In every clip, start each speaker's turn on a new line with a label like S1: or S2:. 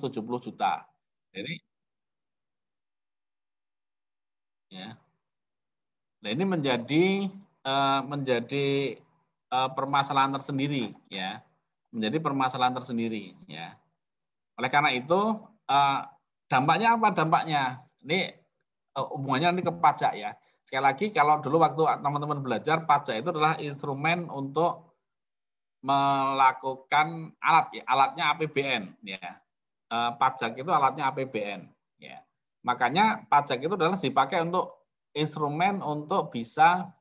S1: juta. Jadi ya. Nah, ini menjadi permasalahan tersendiri ya. Menjadi permasalahan tersendiri ya. Oleh karena itu dampaknya apa dampaknya? Ini hubungannya nanti ke pajak ya. Sekali lagi kalau dulu waktu teman-teman belajar pajak itu adalah instrumen untuk melakukan alatnya APBN ya. Pajak itu alatnya APBN ya. Makanya pajak itu adalah dipakai untuk instrumen untuk bisa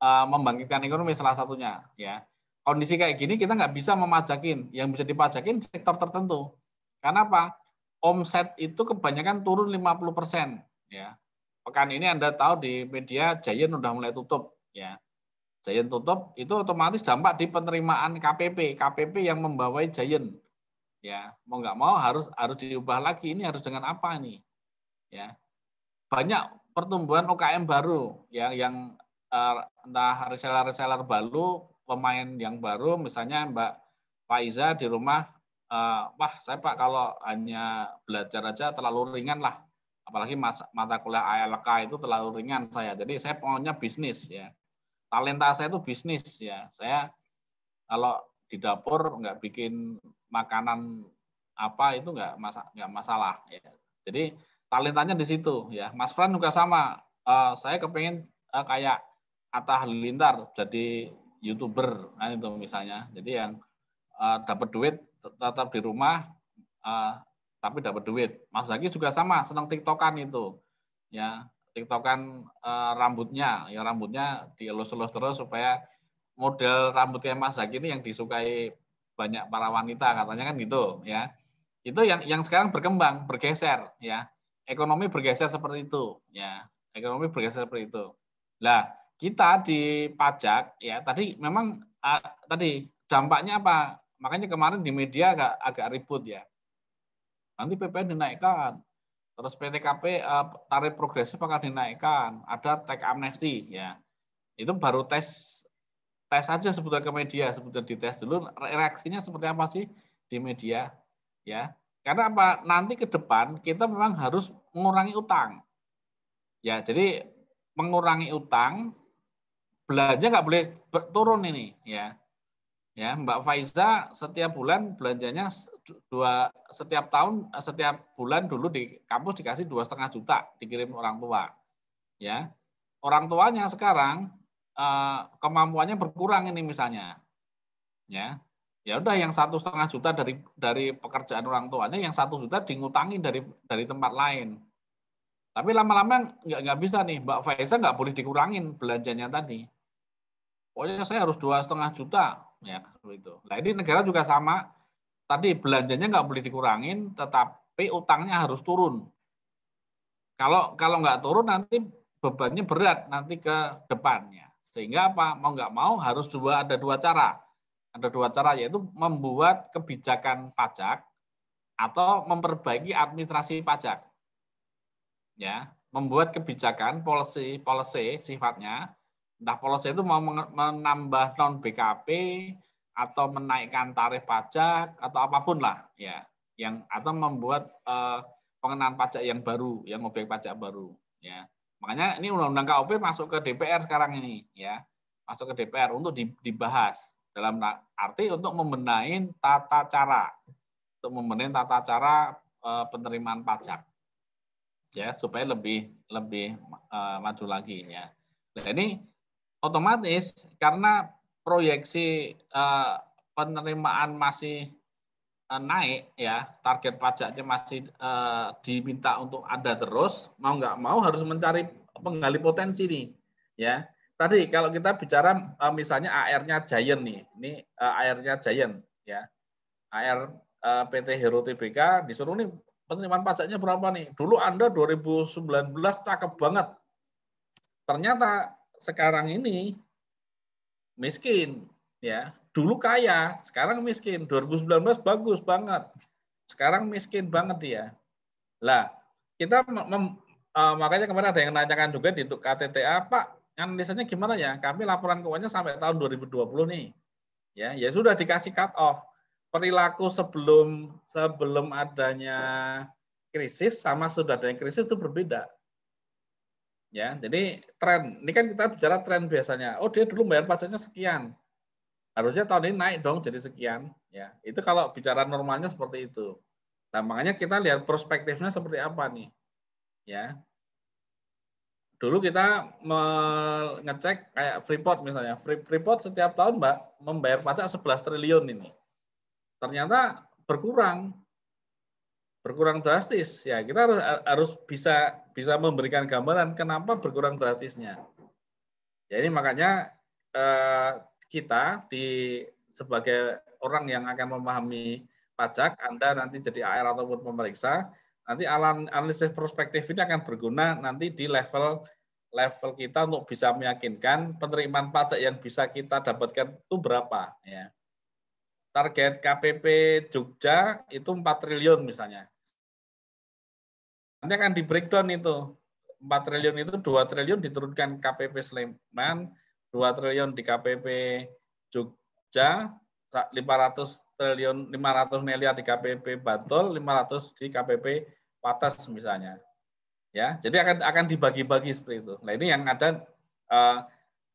S1: membangkitkan ekonomi salah satunya ya. Kondisi kayak gini kita nggak bisa memajakin, yang bisa dipajakin sektor tertentu. Karena apa? Omset itu kebanyakan turun 50% ya. Pekan ini Anda tahu di media Giant udah mulai tutup ya. Giant tutup itu otomatis dampak di penerimaan KPP yang membawai Giant. Ya, mau nggak mau harus diubah lagi. Ini harus dengan apa nih? Ya. Banyak pertumbuhan UKM baru ya yang entah reseller baru, pemain yang baru, misalnya Mbak Faiza di rumah, wah saya Pak kalau hanya belajar aja terlalu ringan lah. Apalagi mata kuliah ALK itu terlalu ringan saya. Jadi saya maunya bisnis ya. Talenta saya itu bisnis ya. Saya kalau di dapur nggak bikin makanan apa itu nggak masalah ya. Jadi talentanya di situ ya. Mas Fran juga sama. Saya kepengen kayak Atta Halilintar jadi YouTuber kan itu misalnya. Jadi yang dapat duit tetap di rumah tapi dapat duit. Mas Zaki juga sama, senang TikTokan itu. Ya, TikTokan rambutnya dielus-elus terus supaya model rambut kayak Mas Zaki ini yang disukai banyak para wanita katanya kan gitu ya. Itu yang sekarang berkembang, bergeser ya. Ekonomi bergeser seperti itu ya. Ekonomi bergeser seperti itu. Lah, kita di pajak ya tadi memang tadi dampaknya apa? Makanya kemarin di media agak ribut ya. Nanti PPN dinaikkan. Terus PTKP tarif progresif akan dinaikkan. Ada tax amnesty ya. Itu baru tes aja sebetulnya ke media, sebetulnya dites dulu reaksinya seperti apa sih di media ya. Karena apa? Nanti ke depan kita memang harus mengurangi utang. Ya, jadi mengurangi utang, belanja nggak boleh turun ini ya. Ya, Mbak Faiza setiap bulan belanjanya setiap bulan dulu di kampus dikasih 2,5 juta dikirim orang tua. Ya. Orang tuanya sekarang kemampuannya berkurang ini misalnya. Ya. Ya udah yang 1,5 juta dari pekerjaan orang tuanya, yang 1 juta dingutangi dari tempat lain. Tapi lama-lama nggak bisa nih, Mbak Faiza nggak boleh dikurangin belanjanya tadi. Pokoknya saya harus 2,5 juta, ya seperti itu. Nah ini negara juga sama, tadi belanjanya nggak boleh dikurangin, tetapi utangnya harus turun. Kalau nggak turun nanti bebannya berat nanti ke depannya. Sehingga apa? Mau nggak mau harus ada dua cara. Ada dua cara yaitu membuat kebijakan pajak atau memperbaiki administrasi pajak. Ya, membuat kebijakan policy sifatnya. Entah policy itu mau menambah non BKP atau menaikkan tarif pajak atau apapun lah ya, yang atau membuat pengenaan pajak yang baru, yang objek pajak baru ya. Makanya ini undang-undang KUP masuk ke DPR sekarang ini ya. Masuk ke DPR untuk dibahas dalam arti untuk membenahi tata cara penerimaan pajak ya supaya lebih maju lagi ya. Nah, ini otomatis karena proyeksi penerimaan masih naik ya, target pajaknya masih diminta untuk ada terus, mau nggak mau harus mencari penggali potensi nih ya. Tadi kalau kita bicara misalnya AR-nya Giant nih, ini AR-nya Giant ya. AR PT Hero Tbk disuruh nih penerimaan pajaknya berapa nih? Dulu Anda 2019 cakep banget. Ternyata sekarang ini miskin ya. Dulu kaya, sekarang miskin. 2019 bagus banget. Sekarang miskin banget dia. Lah, kita makanya kemarin ada yang nanyakan juga di KTTA, Pak, analisanya gimana ya? Kami laporan keuangannya sampai tahun 2020 nih. Ya sudah dikasih cut off. perilaku sebelum adanya krisis sama sudah adanya krisis itu berbeda. Ya, jadi tren. Ini kan kita bicara tren biasanya. Oh, dia dulu bayar pajaknya sekian. Harusnya tahun ini naik dong jadi sekian. Ya, itu kalau bicara normalnya seperti itu. Nah, makanya kita lihat perspektifnya seperti apa nih. Ya. Dulu kita mengecek kayak Freeport misalnya. Freeport setiap tahun membayar pajak 11 triliun ini. Ternyata berkurang drastis. Ya, kita harus bisa memberikan gambaran kenapa berkurang drastisnya. Jadi makanya kita sebagai orang yang akan memahami pajak, Anda nanti jadi AR ataupun pemeriksa, nanti analisis perspektif ini akan berguna nanti di level kita untuk bisa meyakinkan penerimaan pajak yang bisa kita dapatkan itu berapa. Ya. Target KPP Jogja itu 4 triliun misalnya. Nanti akan di breakdown itu. 4 triliun itu 2 triliun diturunkan KPP Sleman, 2 triliun di KPP Jogja, 500 miliar di KPP Bantul, 500 di KPP Wates misalnya. Ya, jadi akan dibagi-bagi seperti itu. Nah, ini yang ada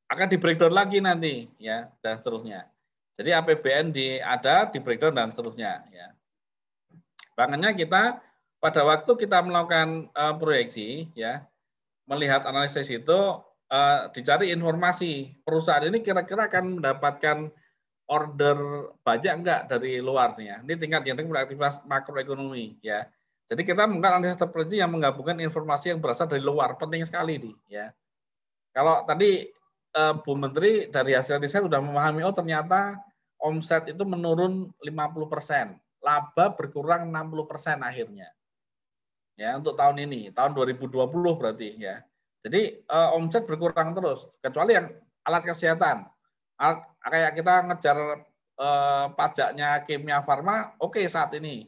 S1: akan di breakdown lagi nanti ya dan seterusnya. Jadi APBN ada di breakdown dan seterusnya ya. Makanya kita pada waktu kita melakukan proyeksi ya, melihat analisis itu dicari informasi perusahaan ini kira-kira akan mendapatkan order banyak enggak dari luar nih ya. Ini tingkat yang beraktivitas makroekonomi ya. Jadi kita menggunakan analisis terperinci yang menggabungkan informasi yang berasal dari luar, penting sekali nih ya. Kalau tadi Bu Menteri dari hasil riset sudah memahami, oh ternyata omset itu menurun 50%, laba berkurang 60% akhirnya. Ya, untuk tahun ini, tahun 2020 berarti ya. Jadi omset berkurang terus, kecuali yang alat kesehatan. Kayak kita ngejar pajaknya Kimia Farma, oke saat ini.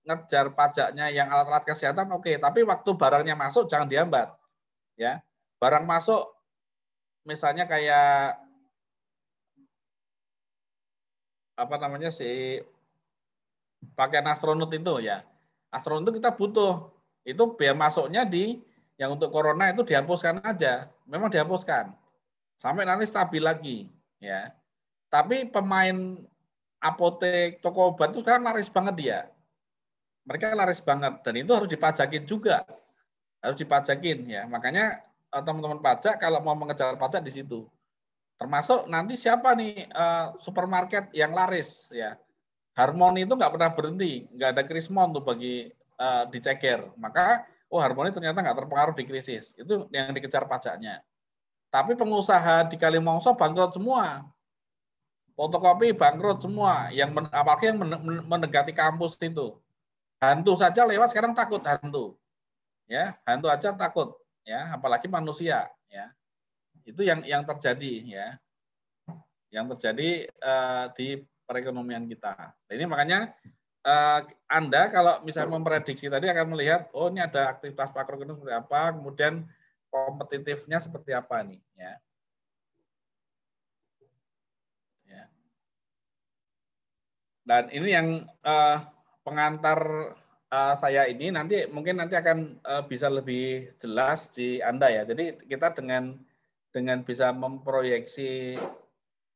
S1: Ngejar pajaknya yang alat-alat kesehatan, oke. Tapi waktu barangnya masuk jangan dihambat. Ya, barang masuk, misalnya kayak apa namanya sih pakaian astronot itu ya. Astronot itu kita butuh. Itu biaya masuknya yang untuk corona itu dihapuskan aja. Memang dihapuskan. Sampai nanti stabil lagi, ya. Tapi pemain apotek, toko obat itu sekarang laris banget dia. Mereka laris banget dan itu harus dipajakin juga. Harus dipajakin ya. Makanya teman-teman pajak kalau mau mengejar pajak di situ. Termasuk nanti siapa nih supermarket yang laris ya. Harmoni itu nggak pernah berhenti, nggak ada krismon tuh bagi diceger. Maka Harmoni ternyata nggak terpengaruh di krisis. Itu yang dikejar pajaknya. Tapi pengusaha di Kalimongso bangkrut semua. Fotokopi bangkrut semua. Apalagi yang mendekati kampus itu. Hantu saja lewat sekarang takut hantu. Ya, hantu aja takut. Ya, apalagi manusia. Ya, itu yang terjadi. Ya, yang terjadi di perekonomian kita. Ini makanya Anda kalau misalnya memprediksi tadi akan melihat, oh ini ada aktivitas makroekonomi seperti apa, kemudian kompetitifnya seperti apa nih, ya. Ya. Dan ini yang pengantar saya ini mungkin nanti akan bisa lebih jelas di Anda ya. Jadi kita dengan bisa memproyeksi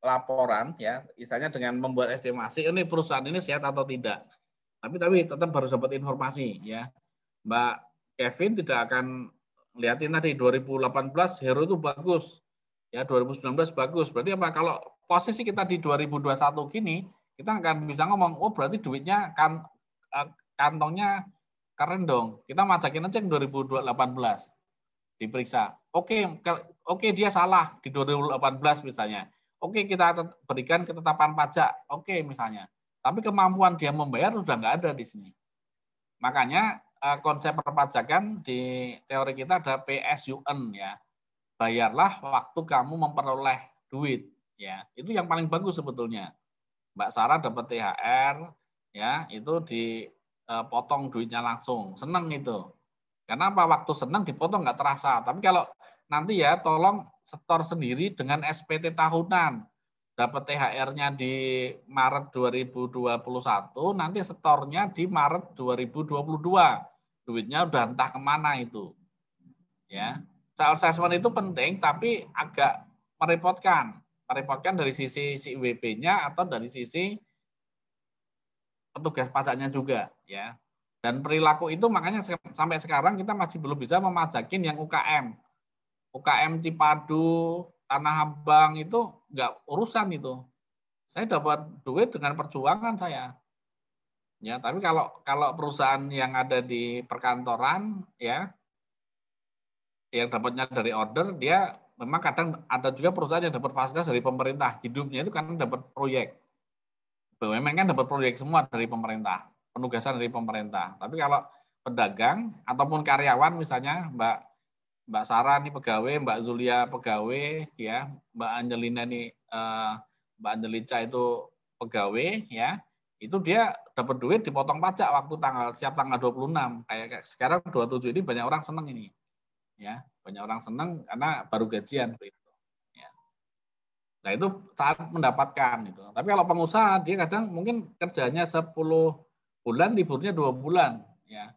S1: laporan ya, misalnya dengan membuat estimasi ini perusahaan ini sehat atau tidak. Tapi tetap harus dapat informasi ya. Mbak Kevin tidak akan lihatin tadi 2018 Hero itu bagus. Ya 2019 bagus. Berarti apa? Kalau posisi kita di 2021 gini, kita akan bisa ngomong, oh berarti duitnya kan kantongnya keren dong. Kita majakin aja yang 2018 diperiksa. Oke dia salah di 2018 misalnya. Oke kita berikan ketetapan pajak. Oke misalnya. Tapi kemampuan dia membayar sudah nggak ada di sini. Makanya konsep perpajakan di teori kita ada PSUN ya. Bayarlah waktu kamu memperoleh duit ya. Itu yang paling bagus sebetulnya. Mbak Sarah dapat THR ya, itu dipotong duitnya langsung. Senang itu. Karena apa? Waktu senang dipotong nggak terasa. Tapi kalau nanti ya tolong setor sendiri dengan SPT tahunan. dapat THR-nya di Maret 2021, nanti setornya di Maret 2022. Duitnya udah entah kemana itu. Ya, self assessment itu penting, tapi agak merepotkan. Merepotkan dari sisi si WP-nya atau dari sisi petugas pajaknya juga. Ya. Dan perilaku itu makanya sampai sekarang kita masih belum bisa memajakin yang UKM. UKM Cipadu, Tanah Abang itu nggak urusan itu. Saya dapat duit dengan perjuangan saya. Ya, tapi kalau perusahaan yang ada di perkantoran ya yang dapatnya dari order, dia memang kadang ada juga perusahaan yang dapat fasilitas dari pemerintah. Hidupnya itu kan dapat proyek. BUMN kan dapat proyek semua dari pemerintah, penugasan dari pemerintah. Tapi kalau pedagang ataupun karyawan misalnya Mbak Sarah ini pegawai, Mbak Zulia pegawai, ya, Mbak Angelina ini Mbak Angelica itu pegawai, ya, itu dia dapat duit dipotong pajak waktu siap tanggal 26. Kayak sekarang 27 ini banyak orang seneng ini, ya, banyak orang seneng karena baru gajian, ya. Nah itu saat mendapatkan itu. Tapi kalau pengusaha dia kadang mungkin kerjanya 10 bulan, liburnya 2 bulan, ya.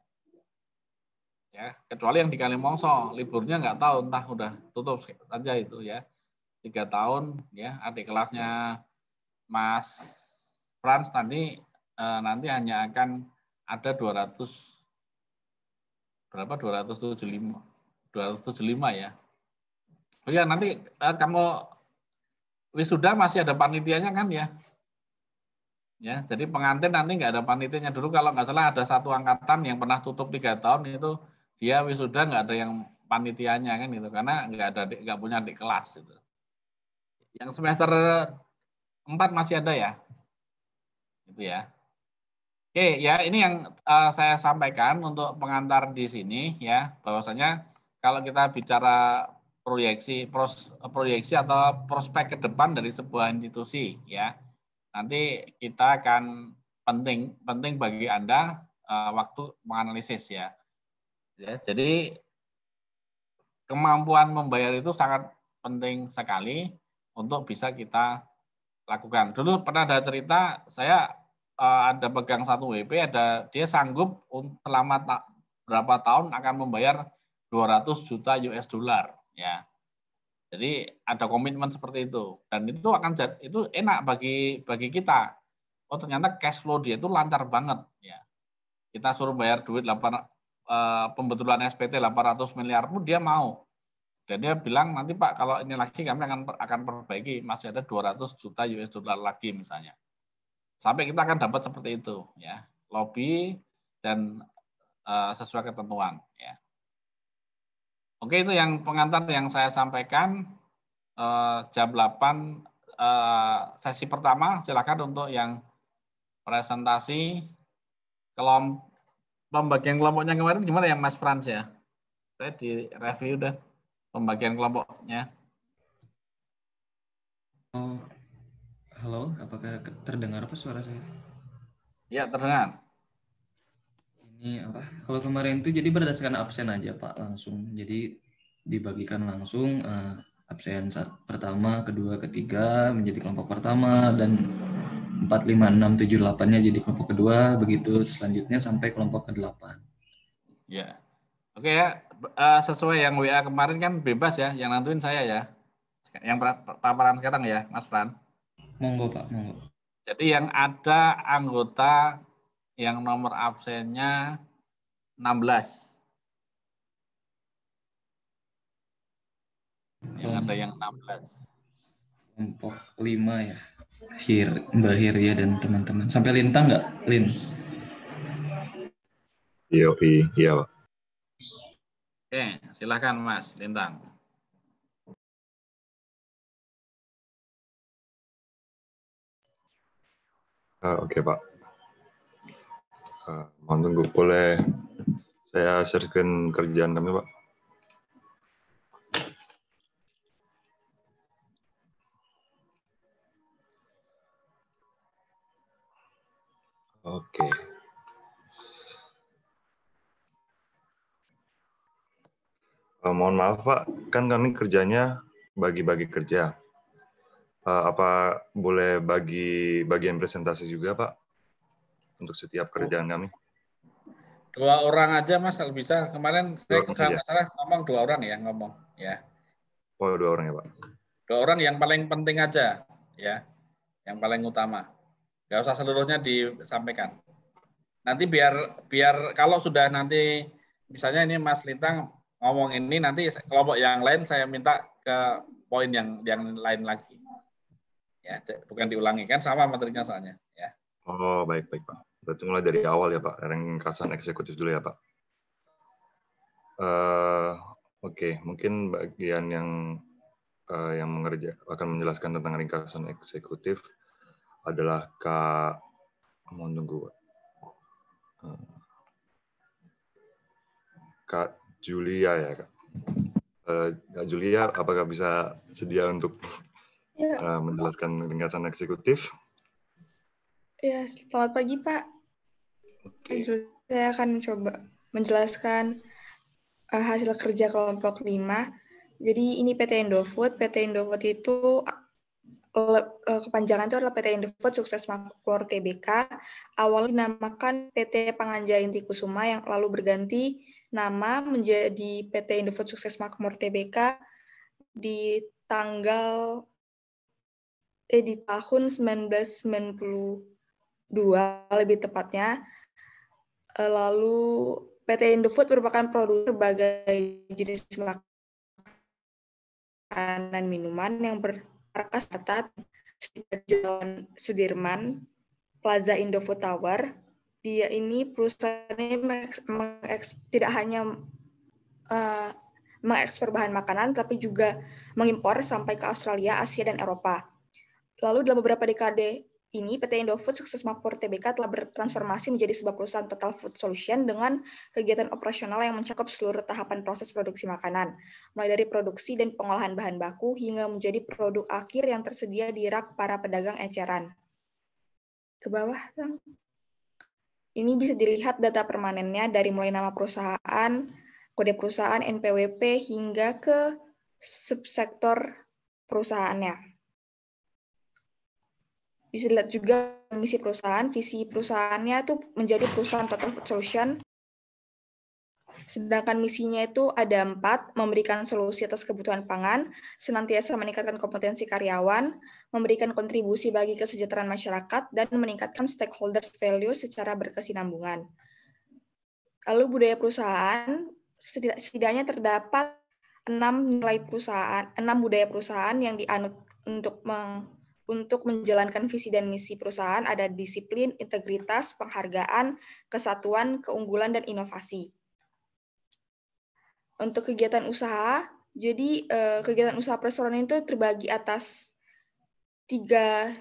S1: Ya, kecuali yang di Kalimongso liburnya nggak tahu, entah udah tutup saja itu ya. 3 tahun ya, adik kelasnya Mas Frans nanti hanya akan ada 200 berapa 275 ya. Oh ya, nanti kamu wisuda masih ada panitianya kan ya? Ya, jadi pengantin nanti nggak ada panitianya dulu, kalau nggak salah ada satu angkatan yang pernah tutup 3 tahun itu dia wisuda nggak ada yang panitianya kan gitu, karena nggak punya adik kelas gitu. Yang semester 4 masih ada ya, gitu ya. Oke, ya ini yang saya sampaikan untuk pengantar di sini ya, bahwasanya kalau kita bicara proyeksi atau prospek ke depan dari sebuah institusi ya, nanti kita akan penting bagi Anda waktu menganalisis ya. Ya, jadi kemampuan membayar itu sangat penting sekali untuk bisa kita lakukan. Dulu pernah ada cerita, saya ada pegang satu WP, dia sanggup selama berapa tahun akan membayar 200 juta US dollar ya. Jadi ada komitmen seperti itu, dan itu itu enak bagi kita. Oh ternyata cash flow dia itu lancar banget ya. Kita suruh bayar duit pembetulan SPT 800 miliar pun dia mau. Dan dia bilang nanti Pak kalau ini lagi kami akan perbaiki, masih ada 200 juta US dollar lagi misalnya. Sampai kita akan dapat seperti itu ya, lobby dan sesuai ketentuan ya. Oke, itu yang pengantar yang saya sampaikan. Jam 8 sesi pertama, silakan untuk yang presentasi. Pembagian kelompoknya kemarin gimana ya Mas Frans ya? Saya di review udah pembagian kelompoknya.
S2: Oh, halo, apakah terdengar apa suara saya?
S1: Ya, terdengar.
S2: Ini apa? Kalau kemarin itu jadi berdasarkan absen aja Pak, langsung. Jadi dibagikan langsung absen pertama, kedua, ketiga menjadi kelompok pertama, dan 4, 5, 6, 7, 8-nya jadi kelompok kedua, begitu selanjutnya sampai kelompok ke-8.
S1: Ya. Oke ya, sesuai yang WA kemarin kan bebas ya, yang nantuin saya ya. Yang paparan sekarang ya, Mas Fran.
S2: Monggo Pak, monggo.
S1: Jadi yang ada anggota yang nomor absennya 16. Yang ada yang 16.
S2: Kelompok 5 ya. Mbak Hirya dan teman-teman. Sampai Lintang nggak, Lin?
S3: Iya, iya.
S1: Oke, silakan Mas Lintang.
S3: Oke Pak. Mohon tunggu, boleh saya share-kan kerjaan kami Pak? Oke. Mohon maaf Pak, kan kami kerjanya bagi-bagi kerja. Apa boleh bagi bagian presentasi juga, Pak, untuk setiap kerjaan kami?
S1: 2 orang aja Mas kalau bisa. Kemarin saya
S3: 2 orang
S1: kalau
S3: aja.
S1: nggak salah ngomong 2 orang ya ngomong ya.
S3: Oh, 2 orang ya, Pak.
S1: 2 orang yang paling penting aja ya, yang paling utama. Nggak usah seluruhnya disampaikan. Nanti biar kalau sudah nanti misalnya ini Mas Lintang ngomong ini, nanti kelompok yang lain saya minta ke poin yang lain lagi. Ya, bukan diulangi kan sama materinya soalnya ya.
S3: Oh, baik, Pak. Berarti mulai dari awal ya, Pak. Ringkasan eksekutif dulu ya, Pak. Oke, mungkin bagian yang akan menjelaskan tentang ringkasan eksekutif adalah Kak, mohon tunggu, Kak Julia ya, Kak. Kak Julia, apakah bisa sedia untuk menjelaskan ringkasan eksekutif?
S4: Ya, selamat pagi Pak.
S3: Oke.
S4: Saya akan mencoba menjelaskan hasil kerja kelompok 5. Jadi ini PT Indofood. PT Indofood itu kepanjangan itu adalah PT Indofood Sukses Makmur Tbk. Awalnya dinamakan PT Panganja Inti Kusuma yang lalu berganti nama menjadi PT Indofood Sukses Makmur Tbk di tahun 1992 lebih tepatnya. Lalu PT Indofood merupakan produser berbagai jenis makanan minuman yang bermarkas Jalan Sudirman, Plaza Indofood Tower. Dia ini perusahaannya tidak hanya mengekspor bahan makanan, tapi juga mengimpor sampai ke Australia, Asia, dan Eropa. Lalu dalam beberapa dekade ini, PT Indofood Sukses Makmur Tbk telah bertransformasi menjadi sebuah perusahaan total food solution dengan kegiatan operasional yang mencakup seluruh tahapan proses produksi makanan, mulai dari produksi dan pengolahan bahan baku hingga menjadi produk akhir yang tersedia di rak para pedagang eceran. Ke bawah, Bang. Ini bisa dilihat data permanennya dari mulai nama perusahaan, kode perusahaan, NPWP, hingga ke subsektor perusahaannya. Bisa dilihat juga misi perusahaan, visi perusahaannya itu menjadi perusahaan total food solution. Sedangkan misinya itu ada 4, memberikan solusi atas kebutuhan pangan, senantiasa meningkatkan kompetensi karyawan, memberikan kontribusi bagi kesejahteraan masyarakat, dan meningkatkan stakeholders value secara berkesinambungan. Lalu budaya perusahaan, setidaknya terdapat 6 budaya perusahaan yang dianut untuk menjalankan visi dan misi perusahaan. Ada disiplin, integritas, penghargaan, kesatuan, keunggulan, dan inovasi. Untuk kegiatan usaha, jadi kegiatan usaha perseroan itu terbagi atas 3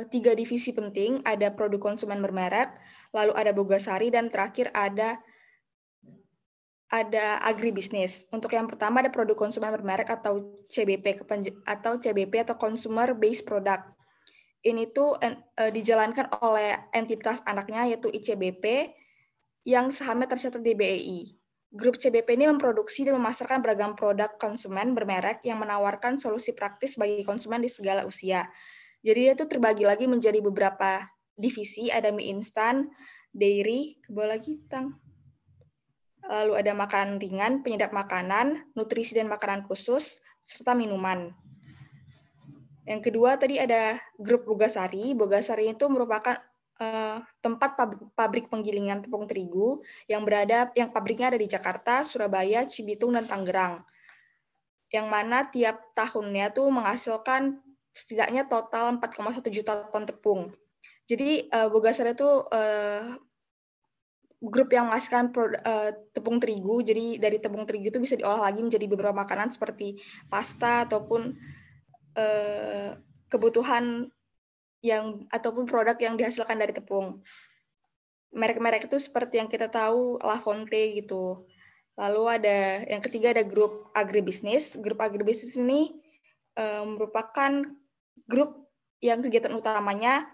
S4: divisi penting. Ada produk konsumen bermerek, lalu ada bogasari, dan terakhir ada agribisnis. Untuk yang pertama ada produk konsumen bermerek atau CBP atau Consumer Based Product. Ini tuh dijalankan oleh entitas anaknya yaitu ICBP yang sahamnya tercatat di BEI. Grup CBP ini memproduksi dan memasarkan beragam produk konsumen bermerek yang menawarkan solusi praktis bagi konsumen di segala usia. Jadi dia tuh terbagi lagi menjadi beberapa divisi, ada mie instan, dairy, ke bawah lagi, Tang. Lalu ada makanan ringan, penyedap makanan, nutrisi dan makanan khusus, serta minuman. Yang kedua tadi ada grup Bogasari. Bogasari itu merupakan tempat pabrik penggilingan tepung terigu yang pabriknya ada di Jakarta, Surabaya, Cibitung, dan Tangerang. Yang mana tiap tahunnya tuh menghasilkan setidaknya total 4,1 juta ton tepung. Jadi Bogasari itu grup yang menghasilkan tepung terigu. Jadi dari tepung terigu itu bisa diolah lagi menjadi beberapa makanan seperti pasta ataupun kebutuhan ataupun produk yang dihasilkan dari tepung. Merek-merek itu seperti yang kita tahu La Fonte gitu. Lalu ada yang ketiga ada grup agribisnis. Grup agribisnis ini merupakan grup yang kegiatan utamanya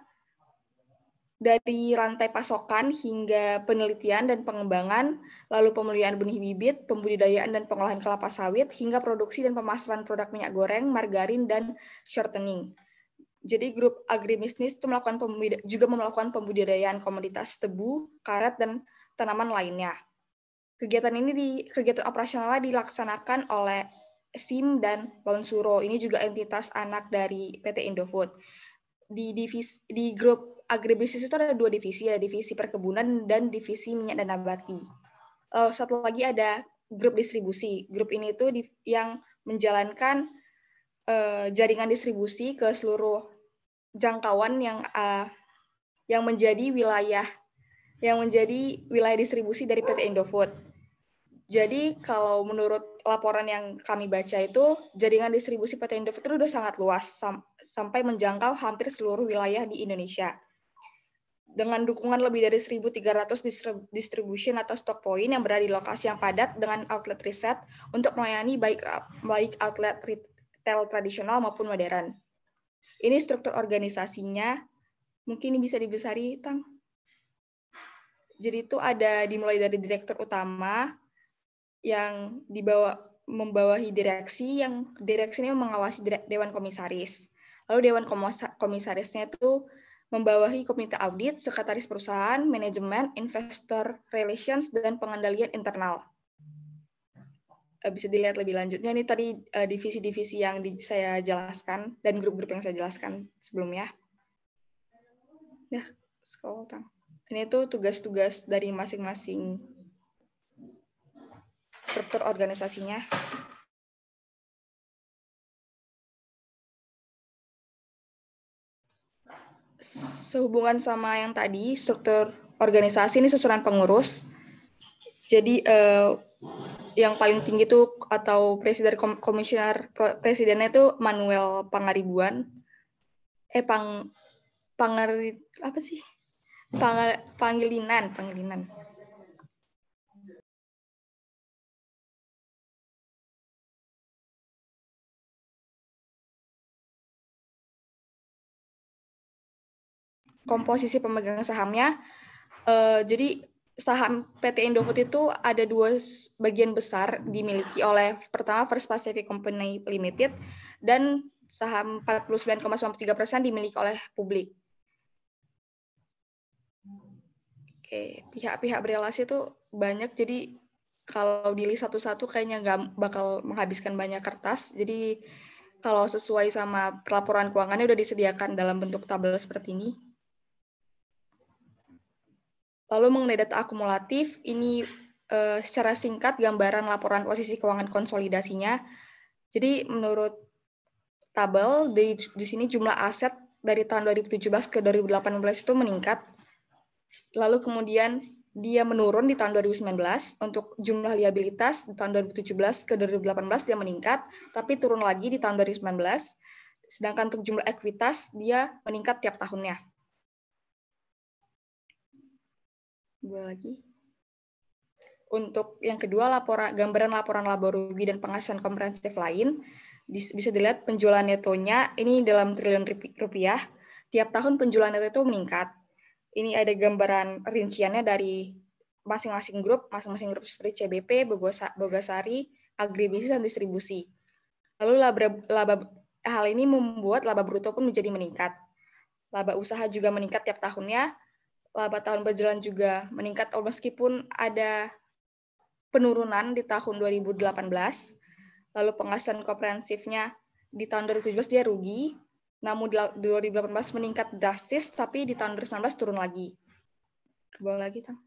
S4: dari rantai pasokan hingga penelitian dan pengembangan, lalu pemeliharaan benih bibit, pembudidayaan dan pengolahan kelapa sawit, hingga produksi dan pemasaran produk minyak goreng, margarin, dan shortening. Jadi grup agribisnis itu juga melakukan pembudidayaan komoditas tebu, karet, dan tanaman lainnya. Kegiatan operasionalnya dilaksanakan oleh SIM dan Lonsuro. Ini juga entitas anak dari PT Indofood. Di grup agribisnis itu ada 2 divisi, ada divisi perkebunan dan divisi minyak dan nabati. Satu lagi ada grup distribusi. Grup ini itu yang menjalankan jaringan distribusi ke seluruh jangkauan yang menjadi wilayah distribusi dari PT Indofood. Jadi kalau menurut laporan yang kami baca itu, jaringan distribusi PT Indofood itu sudah sangat luas, sampai menjangkau hampir seluruh wilayah di Indonesia. Dengan dukungan lebih dari 1.300 distribution atau stock point yang berada di lokasi yang padat dengan outlet riset untuk melayani baik outlet retail tradisional maupun modern. Ini struktur organisasinya, mungkin ini bisa dibesari, Tang. Jadi itu dimulai dari direktur utama, yang membawahi direksi, yang direksi ini mengawasi Dewan Komisaris. Lalu Dewan Komisarisnya itu membawahi komite audit, sekretaris perusahaan, manajemen, investor relations, dan pengendalian internal. Bisa dilihat lebih lanjutnya, ini tadi divisi-divisi yang saya jelaskan, dan grup-grup yang saya jelaskan sebelumnya. Nah, scroll Tang. Ini tuh tugas-tugas dari masing-masing struktur organisasinya. Sehubungan sama yang tadi, struktur organisasi ini susunan pengurus. Jadi yang paling tinggi itu atau presiden komisioner presidennya itu Manuel Pangaribuan. Pangilinan. Komposisi pemegang sahamnya, jadi saham PT Indofood itu ada 2 bagian besar dimiliki oleh, pertama First Pacific Company Limited, dan saham 49,93% dimiliki oleh publik. Oke, pihak-pihak berelasi itu banyak, jadi kalau di-list satu-satu kayaknya nggak bakal menghabiskan banyak kertas, jadi kalau sesuai sama laporan keuangannya udah disediakan dalam bentuk tabel seperti ini. Lalu mengenai data akumulatif, ini secara singkat gambaran laporan posisi keuangan konsolidasinya. Jadi menurut tabel, di sini jumlah aset dari tahun 2017 ke 2018 itu meningkat. Lalu kemudian dia menurun di tahun 2019, untuk jumlah liabilitas di tahun 2017 ke 2018 dia meningkat, tapi turun lagi di tahun 2019, sedangkan untuk jumlah ekuitas dia meningkat tiap tahunnya. Lagi. Untuk yang kedua, gambaran laporan laba rugi dan penghasilan komprehensif lain, bisa dilihat penjualan netonya ini dalam triliun rupiah. Tiap tahun penjualan neto itu meningkat. Ini ada gambaran rinciannya dari masing-masing grup seperti CBP, Bogasari, Agribisnis, dan Distribusi. Lalu hal ini membuat laba bruto pun menjadi meningkat. Laba usaha juga meningkat tiap tahunnya. Laba tahun berjalan juga meningkat meskipun ada penurunan di tahun 2018. Lalu penghasilan komprehensifnya di tahun 2017 dia rugi, namun di 2018 meningkat drastis, tapi di tahun 2019 turun lagi. Ke bawah lagi, Tang.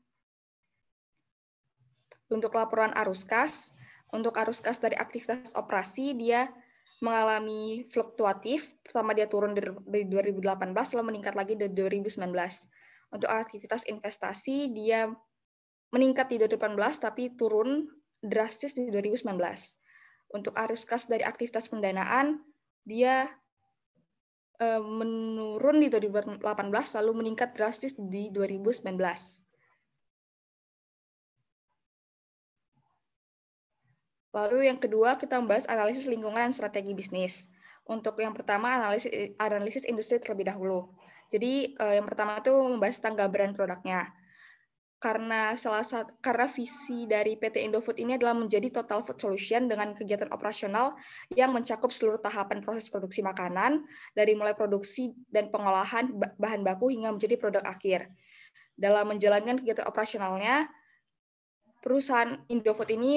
S4: Untuk laporan arus kas, dari aktivitas operasi dia mengalami fluktuatif. Pertama dia turun dari 2018, lalu meningkat lagi dari 2019. Untuk aktivitas investasi dia meningkat di 2018 tapi turun drastis di 2019. Untuk arus kas dari aktivitas pendanaan dia menurun di 2018 lalu meningkat drastis di 2019. Lalu yang kedua kita membahas analisis lingkungan dan strategi bisnis. Untuk yang pertama analisis industri terlebih dahulu. Jadi yang pertama itu membahas tentang gambaran produknya. Karena visi dari PT Indofood ini adalah menjadi total food solution dengan kegiatan operasional yang mencakup seluruh tahapan proses produksi makanan, dari mulai produksi dan pengolahan bahan baku hingga menjadi produk akhir. Dalam menjalankan kegiatan operasionalnya, perusahaan Indofood ini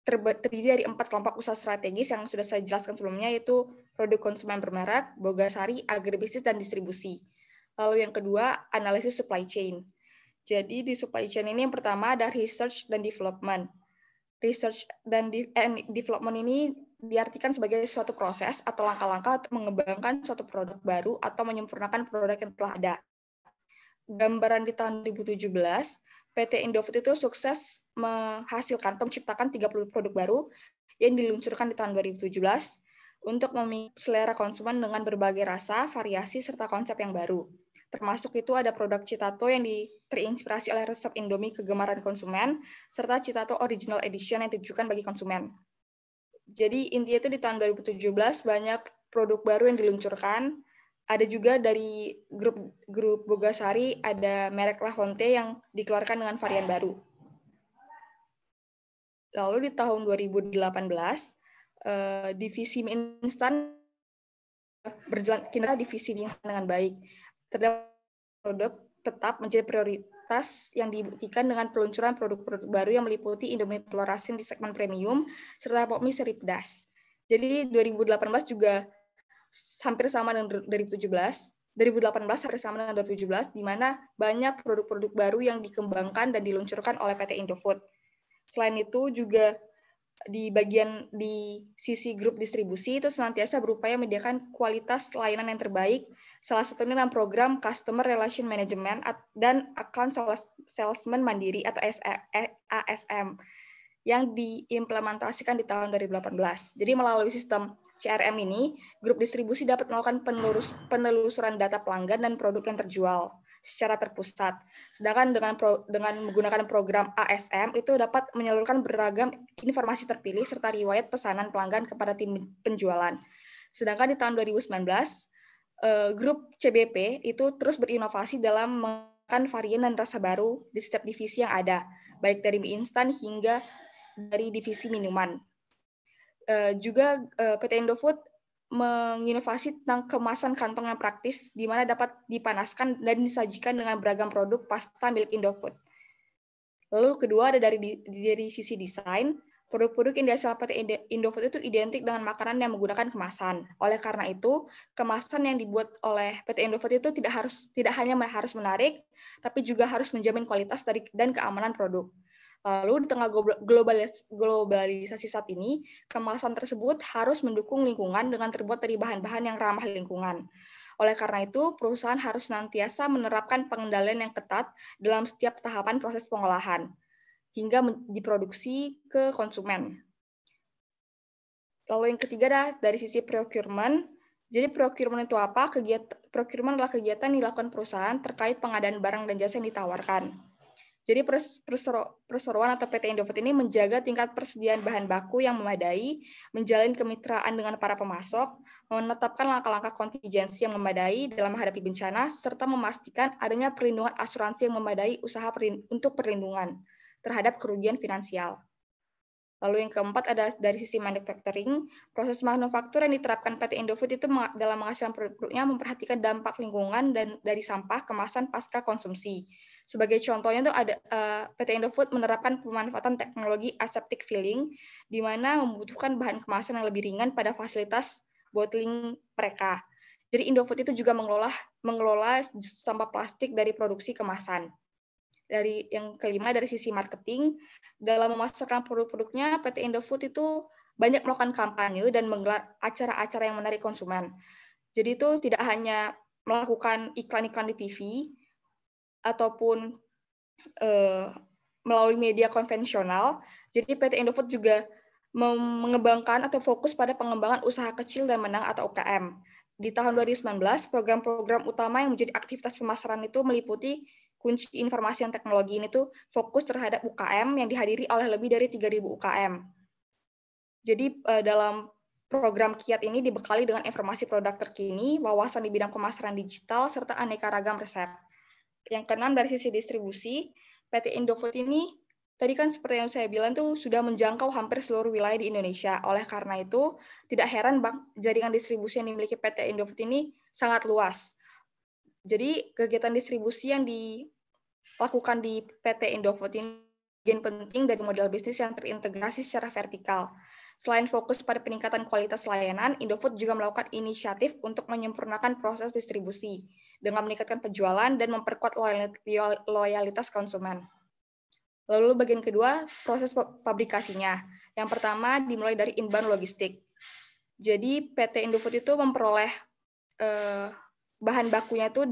S4: terdiri dari 4 kelompok usaha strategis yang sudah saya jelaskan sebelumnya, yaitu produk konsumen bermerek, bogasari, agribisnis, dan distribusi. Lalu yang kedua, analisis supply chain. Jadi di supply chain ini yang pertama ada research dan development. Research dan development ini diartikan sebagai suatu proses atau langkah-langkah untuk mengembangkan suatu produk baru atau menyempurnakan produk yang telah ada. Gambaran di tahun 2017, PT Indofood itu sukses menghasilkan atau menciptakan 30 produk baru yang diluncurkan di tahun 2017 untuk memikat selera konsumen dengan berbagai rasa, variasi, serta konsep yang baru. Termasuk itu ada produk Citato yang terinspirasi oleh resep Indomie kegemaran konsumen, serta Citato Original Edition yang ditujukan bagi konsumen. Jadi intinya itu di tahun 2017 banyak produk baru yang diluncurkan. Ada juga dari grup Bogasari, ada merek La Honte yang dikeluarkan dengan varian baru. Lalu di tahun 2018, divisi mie instan berjalan kinerja divisi mie instan dengan baik. Terdapat produk tetap menjadi prioritas yang dibuktikan dengan peluncuran produk-produk baru yang meliputi Indomie telur asin di segmen premium serta pop mie seri pedas. Jadi 2018 juga hampir sama dengan 2017. 2018 hampir sama dengan 2017, di mana banyak produk-produk baru yang dikembangkan dan diluncurkan oleh PT Indofood. Selain itu juga di sisi grup distribusi itu senantiasa berupaya menyediakan kualitas layanan yang terbaik, salah satunya dalam program Customer Relation Management dan Account Salesman Mandiri atau ASM yang diimplementasikan di tahun 2018. Jadi melalui sistem CRM ini, grup distribusi dapat melakukan penelusuran data pelanggan dan produk yang terjual secara terpusat. Sedangkan dengan menggunakan program ASM itu dapat menyalurkan beragam informasi terpilih serta riwayat pesanan pelanggan kepada tim penjualan. Sedangkan di tahun 2019, grup CBP itu terus berinovasi dalam menggunakan varian dan rasa baru di setiap divisi yang ada, baik dari mie instan hingga dari divisi minuman. Juga PT Indofood menginovasi tentang kemasan kantong yang praktis, di mana dapat dipanaskan dan disajikan dengan beragam produk pasta milik Indofood. Lalu kedua ada dari sisi desain, produk-produk yang dihasilkan PT Indofood itu identik dengan makanan yang menggunakan kemasan. Oleh karena itu, kemasan yang dibuat oleh PT Indofood itu tidak hanya harus menarik, tapi juga harus menjamin kualitas dan keamanan produk. Lalu di tengah globalisasi saat ini, kemasan tersebut harus mendukung lingkungan dengan terbuat dari bahan-bahan yang ramah lingkungan. Oleh karena itu, perusahaan harus senantiasa menerapkan pengendalian yang ketat dalam setiap tahapan proses pengolahan, hingga diproduksi ke konsumen. Lalu yang ketiga adalah dari sisi procurement. Jadi procurement itu apa? Procurement adalah kegiatan yang dilakukan perusahaan terkait pengadaan barang dan jasa yang ditawarkan. Jadi perseroan atau PT Indofood ini menjaga tingkat persediaan bahan baku yang memadai, menjalin kemitraan dengan para pemasok, menetapkan langkah-langkah kontingensi yang memadai dalam menghadapi bencana, serta memastikan adanya perlindungan asuransi yang memadai untuk perlindungan terhadap kerugian finansial. Lalu yang keempat ada dari sisi manufacturing. Proses manufaktur yang diterapkan PT Indofood itu dalam menghasilkan produk-produknya memperhatikan dampak lingkungan dan dari sampah kemasan pasca konsumsi. Sebagai contohnya itu ada PT Indofood menerapkan pemanfaatan teknologi aseptic filling, di mana membutuhkan bahan kemasan yang lebih ringan pada fasilitas bottling mereka. Jadi Indofood itu juga mengelola sampah plastik dari produksi kemasan. Dari yang kelima dari sisi marketing, dalam memasarkan produk-produknya PT Indofood itu banyak melakukan kampanye dan menggelar acara-acara yang menarik konsumen. Jadi itu tidak hanya melakukan iklan-iklan di TV ataupun melalui media konvensional. Jadi PT Indofood juga mengembangkan atau fokus pada pengembangan usaha kecil dan menengah atau UKM. Di tahun 2019, program-program utama yang menjadi aktivitas pemasaran itu meliputi kunci informasi dan teknologi ini tuh fokus terhadap UKM yang dihadiri oleh lebih dari 3.000 UKM. Jadi dalam Program Kiat ini dibekali dengan informasi produk terkini, wawasan di bidang pemasaran digital, serta aneka ragam resep. Yang keenam, dari sisi distribusi, PT Indofood ini tadi kan seperti yang saya bilang tuh sudah menjangkau hampir seluruh wilayah di Indonesia. Oleh karena itu, tidak heran jaringan distribusi yang dimiliki PT Indofood ini sangat luas. Jadi kegiatan distribusi yang dilakukan di PT Indofood ini bagian penting dari model bisnis yang terintegrasi secara vertikal. Selain fokus pada peningkatan kualitas layanan, Indofood juga melakukan inisiatif untuk menyempurnakan proses distribusi dengan meningkatkan penjualan dan memperkuat loyalitas konsumen. Lalu bagian kedua, proses pabrikasinya. Yang pertama dimulai dari inbound logistik. Jadi PT Indofood itu memperoleh bahan bakunya itu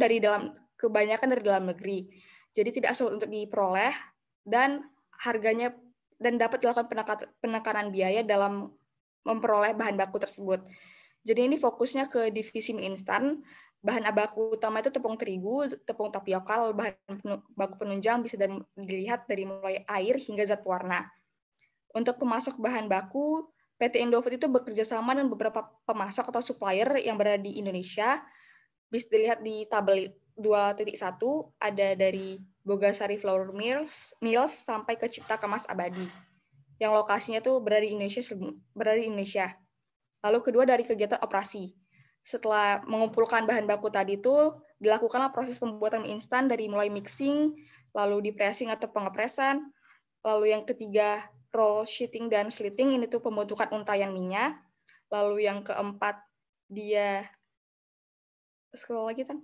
S4: kebanyakan dari dalam negeri. Jadi tidak sulit untuk diperoleh dan harganya dan dapat dilakukan penekanan biaya dalam memperoleh bahan baku tersebut. Jadi ini fokusnya ke divisi mie instan. Bahan baku utama itu tepung terigu, tepung tapioka, bahan baku penunjang bisa dilihat dari mulai air hingga zat warna. Untuk pemasok bahan baku, PT Indofood itu bekerja sama dengan beberapa pemasok atau supplier yang berada di Indonesia. Bisa dilihat di tabel 2.1, ada dari Bogasari Flour Mills sampai ke Cipta Kemas Abadi, yang lokasinya tuh berada di Indonesia. Lalu kedua, dari kegiatan operasi. Setelah mengumpulkan bahan baku tadi itu, dilakukanlah proses pembuatan mie instan dari mulai mixing, lalu di-pressing atau pengepresan. Lalu yang ketiga, roll sheeting dan slitting, ini tuh pembentukan untayan minyak. Lalu yang keempat, dia scroll lagi kan,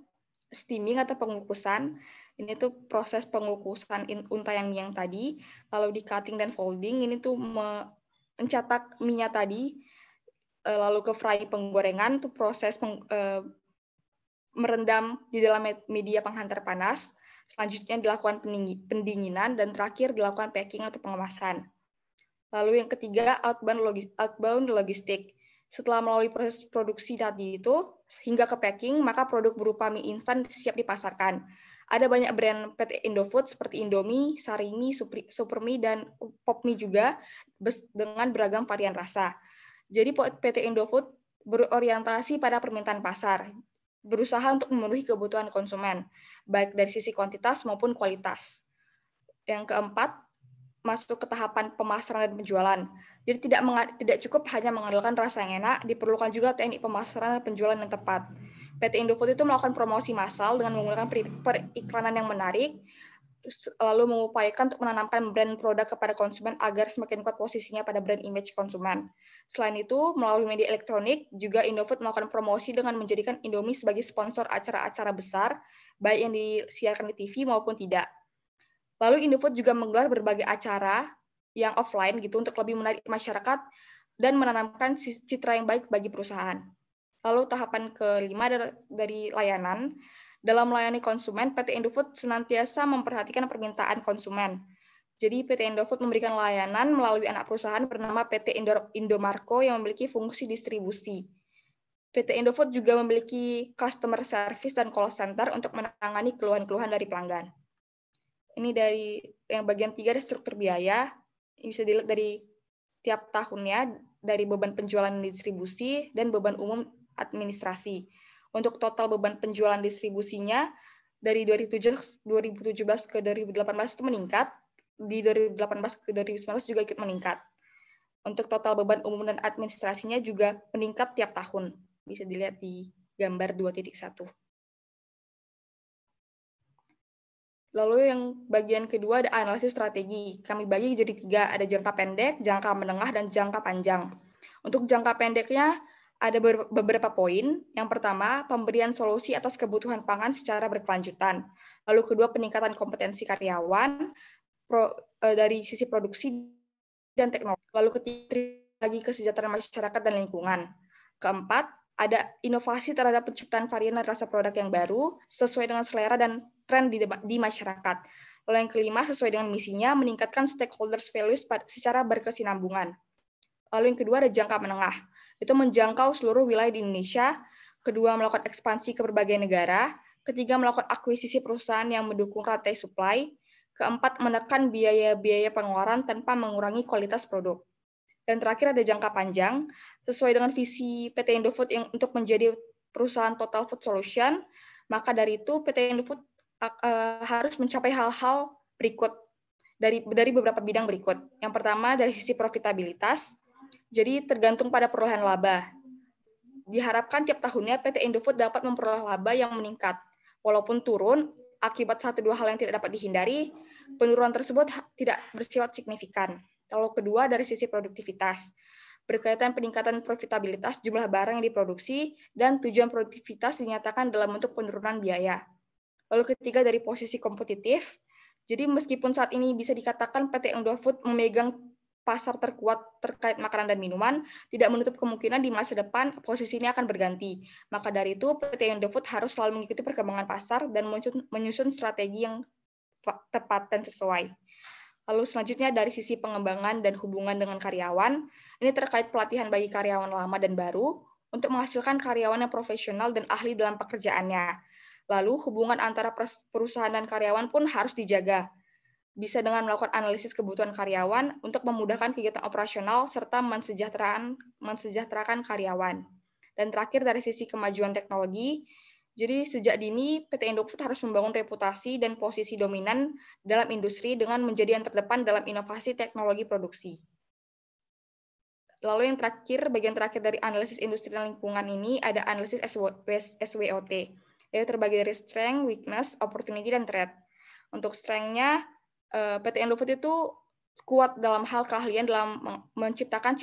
S4: steaming atau pengukusan. Ini tuh proses pengukusan untayan mie yang tadi. Lalu di cutting dan folding, ini tuh mencetak minyak tadi. Lalu ke frying, penggorengan, tuh proses merendam di dalam media penghantar panas. Selanjutnya dilakukan pendinginan, dan terakhir dilakukan packing atau pengemasan. Lalu yang ketiga, outbound logistik. Setelah melalui proses produksi tadi itu, hingga ke packing, maka produk berupa mie instan siap dipasarkan. Ada banyak brand PT Indofood seperti Indomie, Sarimi, Supermie, dan Popmie juga, dengan beragam varian rasa. Jadi PT Indofood berorientasi pada permintaan pasar, berusaha untuk memenuhi kebutuhan konsumen, baik dari sisi kuantitas maupun kualitas. Yang keempat, masuk ke tahapan pemasaran dan penjualan. Jadi tidak cukup hanya mengandalkan rasa yang enak, diperlukan juga teknik pemasaran dan penjualan yang tepat. PT Indofood itu melakukan promosi massal dengan menggunakan periklanan yang menarik, lalu mengupayakan untuk menanamkan brand produk kepada konsumen agar semakin kuat posisinya pada brand image konsumen. Selain itu, melalui media elektronik, juga Indofood melakukan promosi dengan menjadikan Indomie sebagai sponsor acara-acara besar, baik yang disiarkan di TV maupun tidak. Lalu Indofood juga menggelar berbagai acara yang offline gitu untuk lebih menarik masyarakat dan menanamkan citra yang baik bagi perusahaan. Lalu tahapan kelima dari layanan. Dalam melayani konsumen, PT Indofood senantiasa memperhatikan permintaan konsumen. Jadi PT Indofood memberikan layanan melalui anak perusahaan bernama PT Indomarko yang memiliki fungsi distribusi. PT Indofood juga memiliki customer service dan call center untuk menangani keluhan-keluhan dari pelanggan. Ini dari yang bagian 3 ada struktur biaya. Ini bisa dilihat dari tiap tahunnya, dari beban penjualan dan distribusi, dan beban umum administrasi. Untuk total beban penjualan distribusinya, dari 2017 ke 2018 itu meningkat, di 2018 ke 2019 juga ikut meningkat. Untuk total beban umum dan administrasinya juga meningkat tiap tahun. Bisa dilihat di gambar 2.1. Lalu yang bagian kedua ada analisis strategi. Kami bagi jadi 3, ada jangka pendek, jangka menengah, dan jangka panjang. Untuk jangka pendeknya ada beberapa poin. Yang pertama, pemberian solusi atas kebutuhan pangan secara berkelanjutan. Lalu kedua, peningkatan kompetensi karyawan dari sisi produksi dan teknologi. Lalu ketiga, lagi kesejahteraan masyarakat dan lingkungan. Keempat, ada inovasi terhadap penciptaan varian dan rasa produk yang baru sesuai dengan selera dan tren di masyarakat. Lalu yang kelima, sesuai dengan misinya, meningkatkan stakeholders values secara berkesinambungan. Lalu yang kedua ada jangka menengah. Itu menjangkau seluruh wilayah di Indonesia. Kedua, melakukan ekspansi ke berbagai negara. Ketiga, melakukan akuisisi perusahaan yang mendukung rantai supply. Keempat, menekan biaya-biaya pengeluaran tanpa mengurangi kualitas produk. Dan terakhir ada jangka panjang. Sesuai dengan visi PT Indofood yang untuk menjadi perusahaan Total Food Solution, maka dari itu PT Indofood harus mencapai hal-hal berikut dari beberapa bidang berikut. Yang pertama dari sisi profitabilitas, jadi tergantung pada perolehan laba. Diharapkan tiap tahunnya PT Indofood dapat memperoleh laba yang meningkat. Walaupun turun, akibat 1-2 hal yang tidak dapat dihindari, penurunan tersebut tidak bersifat signifikan. Lalu kedua dari sisi produktivitas, berkaitan peningkatan profitabilitas jumlah barang yang diproduksi dan tujuan produktivitas dinyatakan dalam bentuk penurunan biaya. Lalu ketiga dari posisi kompetitif, jadi meskipun saat ini bisa dikatakan PT Indofood memegang pasar terkuat terkait makanan dan minuman, tidak menutup kemungkinan di masa depan posisi ini akan berganti. Maka dari itu PT Indofood harus selalu mengikuti perkembangan pasar dan menyusun strategi yang tepat dan sesuai. Lalu selanjutnya dari sisi pengembangan dan hubungan dengan karyawan, ini terkait pelatihan bagi karyawan lama dan baru untuk menghasilkan karyawan yang profesional dan ahli dalam pekerjaannya. Lalu hubungan antara perusahaan dan karyawan pun harus dijaga. Bisa dengan melakukan analisis kebutuhan karyawan untuk memudahkan kegiatan operasional serta mensejahterakan karyawan. Dan terakhir dari sisi kemajuan teknologi, jadi sejak dini PT Indofood harus membangun reputasi dan posisi dominan dalam industri dengan menjadi yang terdepan dalam inovasi teknologi produksi. Lalu yang terakhir, bagian terakhir dari analisis industri dan lingkungan ini ada analisis SWOT, yaitu terbagi dari strength, weakness, opportunity, dan threat. Untuk strength-nya, PT Indofood itu kuat dalam hal keahlian dalam menciptakan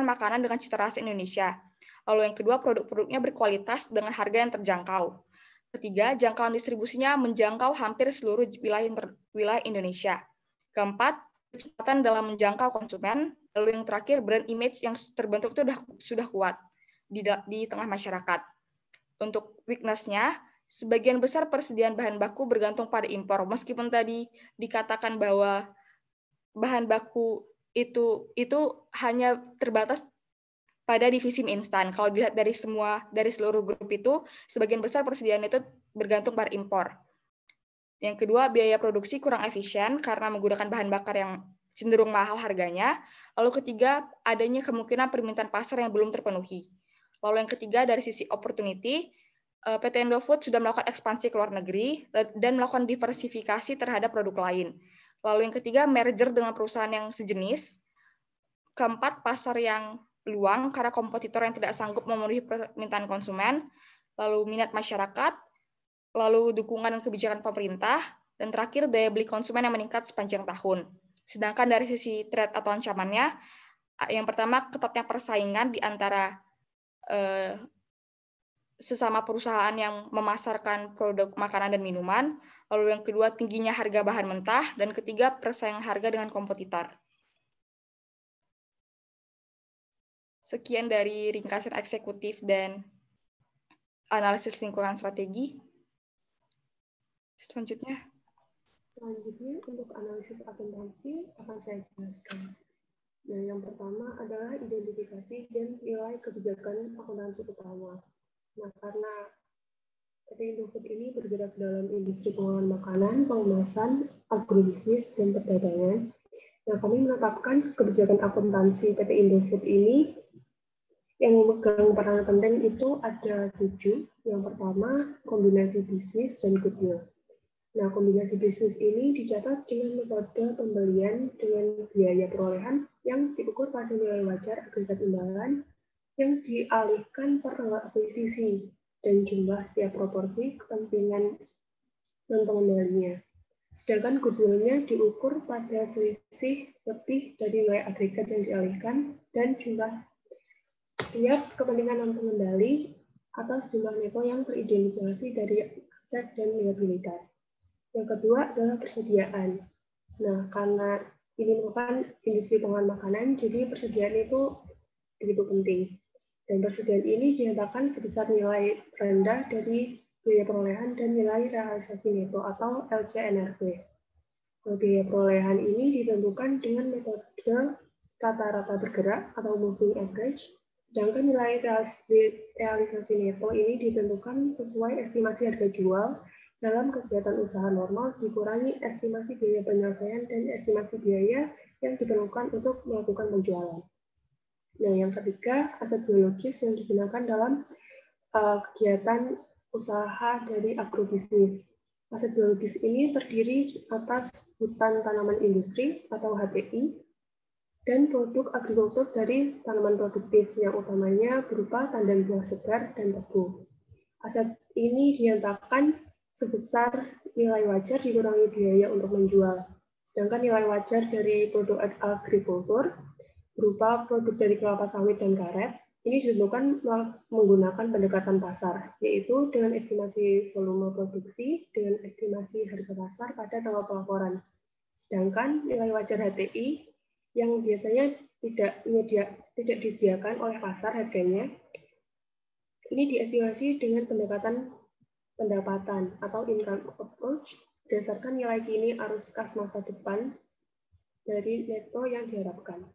S4: makanan dengan cita rasa Indonesia. Lalu yang kedua, produk-produknya berkualitas dengan harga yang terjangkau. Ketiga, jangkauan distribusinya menjangkau hampir seluruh wilayah Indonesia. Keempat, kecepatan dalam menjangkau konsumen. Lalu yang terakhir, brand image yang terbentuk itu sudah kuat di tengah masyarakat. Untuk weakness-nya, sebagian besar persediaan bahan baku bergantung pada impor. Meskipun tadi dikatakan bahwa bahan baku itu hanya terbatas pada divisi mie instan. Kalau dilihat dari seluruh grup itu, sebagian besar persediaan itu bergantung pada impor. Yang kedua, biaya produksi kurang efisien karena menggunakan bahan bakar yang cenderung mahal harganya. Lalu ketiga, adanya kemungkinan permintaan pasar yang belum terpenuhi. Lalu yang ketiga, dari sisi opportunity, PT Indofood sudah melakukan ekspansi ke luar negeri dan melakukan diversifikasi terhadap produk lain. Lalu yang ketiga, merger dengan perusahaan yang sejenis. Keempat, pasar yang luang karena kompetitor yang tidak sanggup memenuhi permintaan konsumen, lalu minat masyarakat, lalu dukungan dan kebijakan pemerintah, dan terakhir daya beli konsumen yang meningkat sepanjang tahun. Sedangkan dari sisi threat atau ancamannya, yang pertama ketatnya persaingan di antara sesama perusahaan yang memasarkan produk makanan dan minuman, lalu yang kedua tingginya harga bahan mentah, dan ketiga persaingan harga dengan kompetitor. Sekian dari ringkasan eksekutif dan analisis lingkungan strategi. Selanjutnya
S5: untuk analisis akuntansi akan saya jelaskan. Nah, yang pertama adalah identifikasi dan nilai kebijakan akuntansi utama. Nah, karena PT Indofood ini bergerak dalam industri pengolahan makanan, pengemasan, agrobisnis, dan perdagangan. Nah, kami menetapkan kebijakan akuntansi PT Indofood ini yang memegang peran penting itu ada 7. Yang pertama, kombinasi bisnis dan goodwill. Nah, kombinasi bisnis ini dicatat dengan metode pembelian dengan biaya perolehan yang diukur pada nilai wajar agregat imbalan yang dialihkan per tanggal akuisisi dan jumlah setiap proporsi kepentingan dan pengembalinya. Sedangkan goodwill-nya diukur pada selisih lebih dari nilai agregat yang dialihkan dan jumlah setiap kepentingan non pengendali atas jumlah neto yang teridentifikasi dari aset dan liabilitas. Yang kedua adalah persediaan. Nah, karena ini merupakan industri pengolahan makanan, jadi persediaan itu begitu penting. Dan persediaan ini dinyatakan sebesar nilai rendah dari biaya perolehan dan nilai realisasi neto atau LCNRV. Nah, biaya perolehan ini ditentukan dengan metode rata-rata bergerak atau moving average. Sedangkan nilai realisasi neto ini ditentukan sesuai estimasi harga jual dalam kegiatan usaha normal dikurangi estimasi biaya penyelesaian dan estimasi biaya yang diperlukan untuk melakukan penjualan. Nah, yang ketiga, aset biologis yang digunakan dalam kegiatan usaha dari agrobisnis. Aset biologis ini terdiri atas hutan tanaman industri atau HTI dan produk agrikultur dari tanaman produktif yang utamanya berupa tandan buah segar dan tebu. Aset ini dinyatakan sebesar nilai wajar dikurangi biaya untuk menjual. Sedangkan nilai wajar dari produk agrikultur berupa produk dari kelapa sawit dan karet ini ditentukan menggunakan pendekatan pasar, yaitu dengan estimasi volume produksi dengan estimasi harga pasar pada tanggal pelaporan. Sedangkan nilai wajar HTI yang biasanya tidak disediakan oleh pasar harganya, ini diestimasi dengan pendekatan pendapatan atau income approach berdasarkan nilai kini arus kas masa depan dari neto yang diharapkan.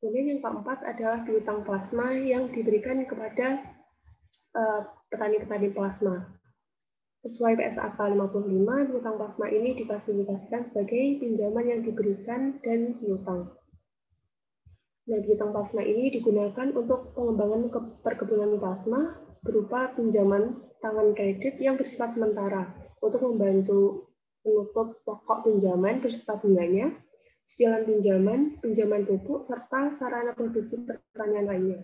S5: Kemudian yang keempat adalah piutang plasma yang diberikan kepada petani-petani plasma. Sesuai PSAK 55, piutang plasma ini diklasifikasikan sebagai pinjaman yang diberikan dan piutang. Nah, piutang plasma ini digunakan untuk pengembangan perkebunan plasma berupa pinjaman tangan kredit yang bersifat sementara untuk membantu menutup pokok pinjaman bersifat bunganya, cicilan pinjaman pupuk, serta sarana produksi pertanian lainnya.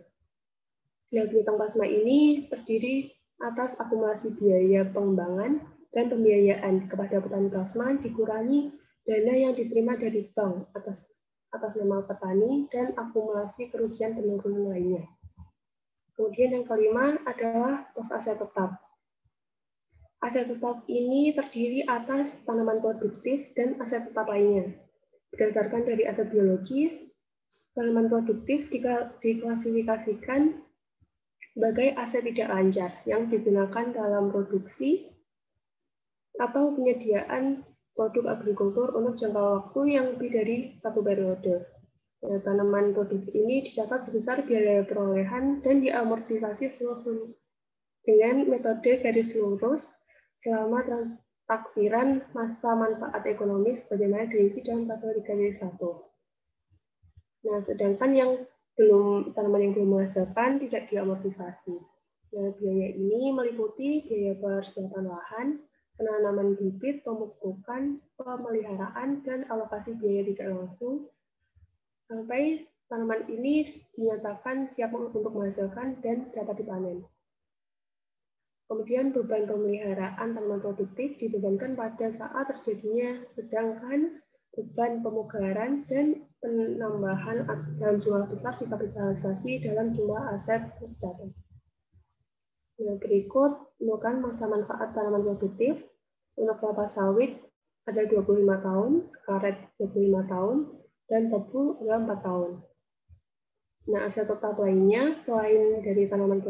S5: Nah, piutang plasma ini terdiri atas akumulasi biaya pengembangan dan pembiayaan kepada petani plasma dikurangi dana yang diterima dari bank atas nama petani dan akumulasi kerugian penurunan lainnya. Kemudian yang kelima adalah pos aset tetap. Aset tetap ini terdiri atas tanaman produktif dan aset tetap lainnya. Berdasarkan dari aset biologis, tanaman produktif diklasifikasikan sebagai aset tidak lancar yang digunakan dalam produksi atau penyediaan produk agrikultur untuk jangka waktu yang lebih dari satu periode. Nah, tanaman produksi ini dicatat sebesar biaya perolehan dan diamortisasi dengan metode garis lurus selama taksiran masa manfaat ekonomis sebagaimana dirinci dalam tabel 3.1. Nah, sedangkan tanaman yang belum menghasilkan tidak diamortisasi. Nah, biaya ini meliputi biaya persiapan lahan, penanaman bibit, pemupukan, pemeliharaan, dan alokasi biaya tidak langsung, sampai tanaman ini dinyatakan siap untuk menghasilkan dan dapat dipanen. Kemudian beban pemeliharaan tanaman produktif dibebankan pada saat terjadinya, sedangkan beban pemugaran dan penambahan dalam jumlah besar dikapitalisasi dalam jumlah aset tercatat. Nah, berikut merupakan masa manfaat tanaman produktif. Untuk kelapa sawit ada 25 tahun, karet 25 tahun, dan tebu adalah 4 tahun. Nah, aset tetap lainnya selain dari tanaman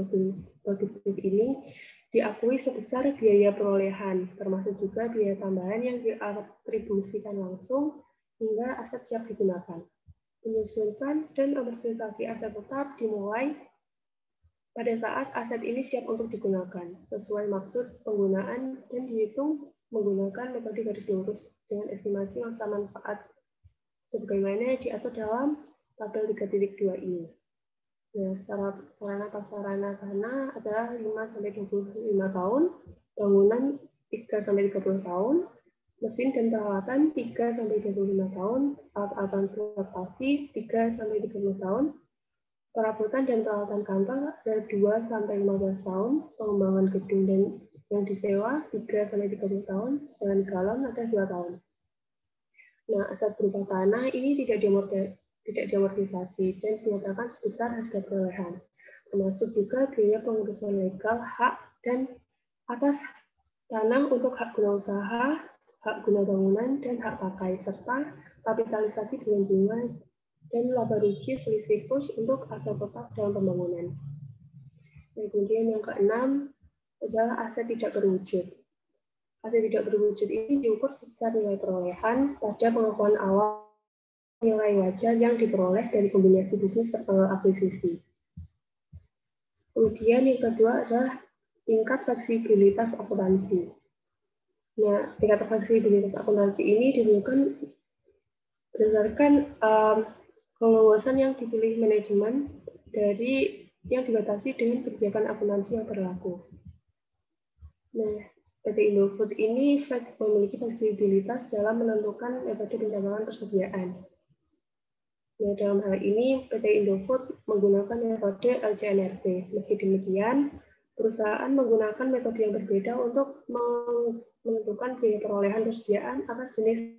S5: produktif ini diakui sebesar biaya perolehan, termasuk juga biaya tambahan yang diatribusikan langsung hingga aset siap digunakan. Menyusunkan dan amortisasi aset tetap dimulai pada saat aset ini siap untuk digunakan, sesuai maksud penggunaan dan dihitung menggunakan metode garis lurus dengan estimasi masa manfaat sebagaimana diatur dalam tabel 3.2 ini. Nah, sarana prasarana tanah adalah 5-25 tahun, bangunan 3-30 tahun, mesin dan peralatan 3-25 tahun, alat-alat transportasi 3-30 tahun, perabotan dan peralatan kantor ada 2-15 tahun, pengembangan gedung dan yang disewa 3-30 tahun, dengan galon ada 2 tahun. Nah, aset berupa tanah ini tidak diamortisasi dan dinyatakan sebesar harga perolehan, termasuk juga biaya pengurusan legal hak dan atas tanah untuk hak guna usaha, hak guna bangunan, dan hak pakai, serta kapitalisasi dengan bunga dan laba rugi selisih kurs untuk aset tetap dalam pembangunan. Dan kemudian yang keenam adalah aset tidak berwujud. Aset tidak berwujud ini diukur sebesar nilai perolehan pada pengakuan awal nilai wajar yang diperoleh dari kombinasi bisnis tertanggal akuisisi. Kemudian yang kedua adalah tingkat fleksibilitas akuntansi. Nah, tingkat fleksibilitas akuntansi ini ditentukan berdasarkan Keleluasan yang dipilih manajemen dari yang dibatasi dengan kebijakan akuntansi yang berlaku. Nah, PT Indofood ini memiliki fleksibilitas dalam menentukan metode pencatatan persediaan. Nah, dalam hal ini, PT Indofood menggunakan metode LCNRT. Meski demikian, perusahaan menggunakan metode yang berbeda untuk menentukan biaya perolehan persediaan atas jenis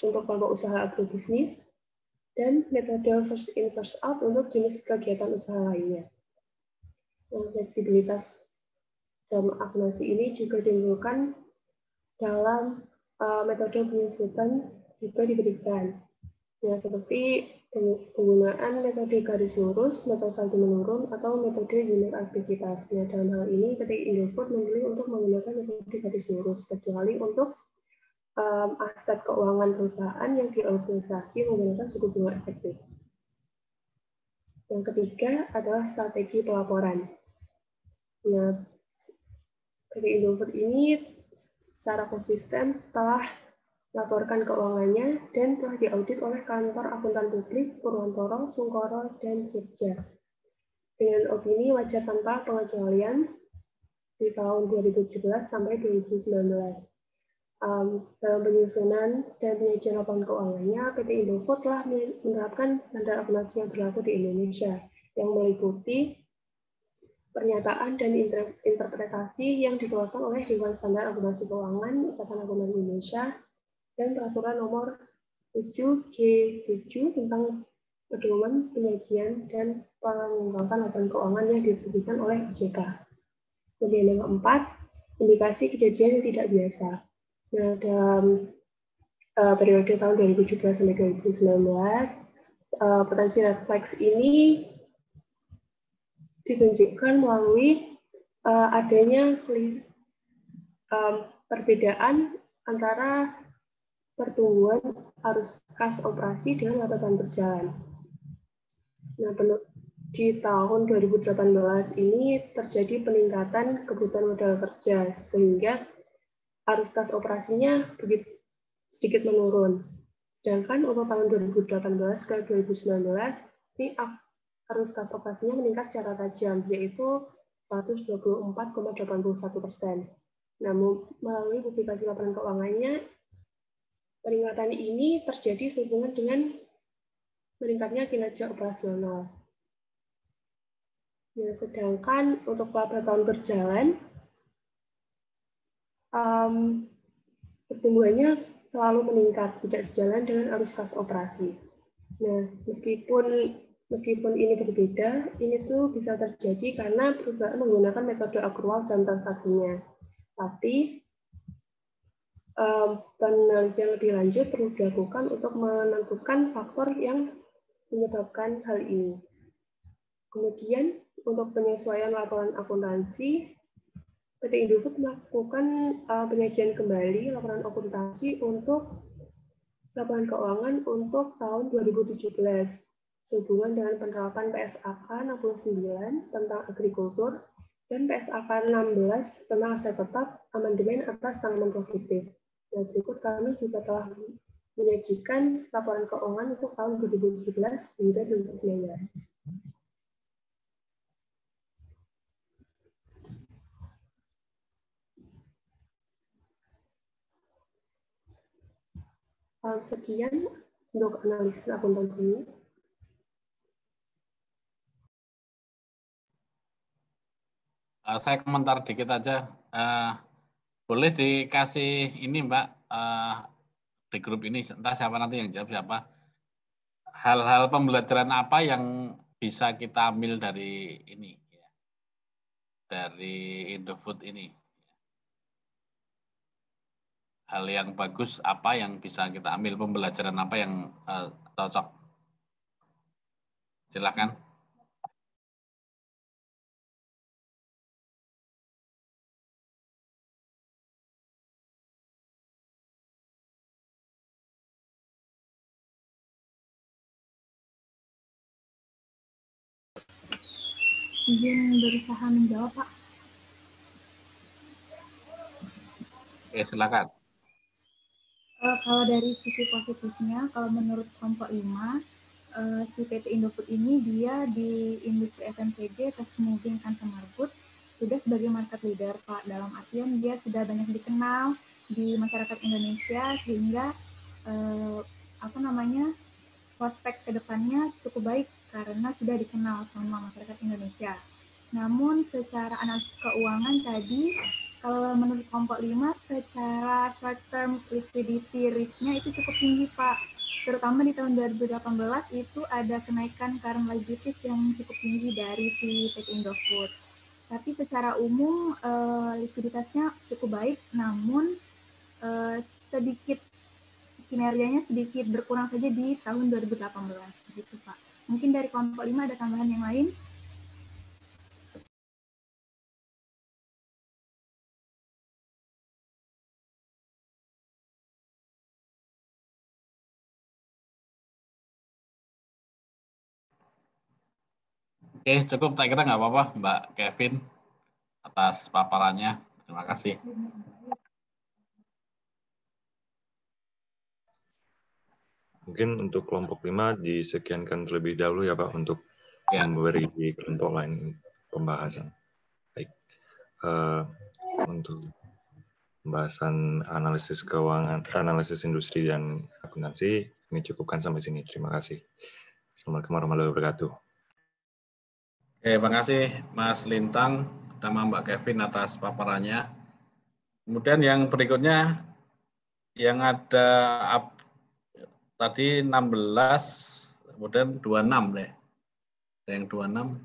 S5: untuk kelompok usaha agrobisnis, dan metode first in first out untuk jenis kegiatan usaha lainnya. Fleksibilitas dalam akuntansi ini juga ditimbulkan dalam metode penyusutan juga diberikan. Ya, seperti penggunaan metode garis lurus, metode saldo menurun, atau metode unit aktivitas. Nah, dalam hal ini, PT Indofood memilih untuk menggunakan metode garis lurus, kecuali untuk aset keuangan perusahaan yang diorganisasi menggunakan suku bunga efektif. Yang ketiga adalah strategi pelaporan. Nah, PT Indofood ini secara konsisten telah melaporkan keuangannya dan telah diaudit oleh kantor akuntan publik Purwantoro, Sungkoro, dan Jogja. Dengan opini wajar tanpa pengecualian di tahun 2017 sampai 2019. Dalam penyusunan dan penyajian laporan keuangannya, PT Indofood telah menerapkan standar akuntansi yang berlaku di Indonesia, yang meliputi pernyataan dan interpretasi yang dikeluarkan oleh Dewan Standar Akuntansi Keuangan Ikatan Akuntan Indonesia dan Peraturan Nomor 7G7 tentang pedoman penyajian dan pengungkapan laporan keuangan yang diterbitkan oleh OJK. Kemudian yang keempat, indikasi kejadian yang tidak biasa. Nah, dalam periode tahun 2017 sampai 2019, potensi red flags ini ditunjukkan melalui adanya perbedaan antara pertumbuhan arus kas operasi dengan laba berjalan. Nah, di tahun 2018 ini terjadi peningkatan kebutuhan modal kerja sehingga arus kas operasinya sedikit menurun. Sedangkan untuk tahun 2018 ke 2019 ini arus kas operasinya meningkat secara tajam, yaitu 124,81%. Namun melalui publikasi laporan keuangannya, peningkatan ini terjadi sehubungan dengan meningkatnya kinerja operasional. Nah, sedangkan untuk laba tahun berjalan, pertumbuhannya selalu meningkat, tidak sejalan dengan arus kas operasi. Nah, meskipun ini berbeda, ini tuh bisa terjadi karena perusahaan menggunakan metode akrual dalam transaksinya. Tapi penelitian lebih lanjut perlu dilakukan untuk menentukan faktor yang menyebabkan hal ini. Kemudian untuk penyesuaian laporan akuntansi, PT Indofood melakukan penyajian kembali laporan akuntansi untuk laporan keuangan untuk tahun 2017 sehubungan dengan penerapan PSAK 69 tentang agrikultur dan PSAK 16 tentang aset tetap amandemen atas tanaman produktif. Nah, berikut kami juga telah menyajikan laporan keuangan untuk tahun 2017 hingga 2019. Sekian untuk analisis akuntansi.
S1: Saya komentar dikit aja. Boleh dikasih ini Mbak, di grup ini, entah siapa nanti yang jawab siapa. Hal-hal pembelajaran apa yang bisa kita ambil dari ini, dari Indofood ini. Hal yang bagus apa yang bisa kita ambil, pembelajaran apa yang cocok. Silakan.
S6: Izin berusaha menjawab, Pak.
S1: Silakan.
S6: Kalau dari sisi positifnya, kalau menurut kelompok 5, si PT Indofood ini dia di industri FMCG terus memungkinkan Semarfood sudah sebagai market leader, Pak. Dalam artian dia sudah banyak dikenal di masyarakat Indonesia sehingga prospek kedepannya cukup baik karena sudah dikenal sama masyarakat Indonesia. Namun secara analisis keuangan tadi, kalau menurut kelompok 5, secara short term liquidity risk-nya itu cukup tinggi, Pak. Terutama di tahun 2018 itu ada kenaikan current liabilities yang cukup tinggi dari si PT Indofood. Tapi secara umum likuiditasnya cukup baik, namun sedikit kinerjanya sedikit berkurang saja di tahun 2018 gitu, Pak. Mungkin dari kelompok 5 ada tambahan yang lain?
S1: Oke, cukup. Saya kira nggak apa-apa, Mbak Kevin, atas paparannya. Terima kasih.
S3: Mungkin untuk kelompok 5 disekiankan terlebih dahulu ya Pak untuk memberi di kelompok lain pembahasan. Baik. Untuk pembahasan analisis keuangan, analisis industri dan akuntansi, ini cukupkan sampai sini. Terima kasih. Assalamualaikum warahmatullahi wabarakatuh.
S1: Terima kasih Mas Lintang sama Mbak Kevin atas paparannya. Kemudian yang berikutnya yang ada tadi 16, kemudian 26 deh. Yang 26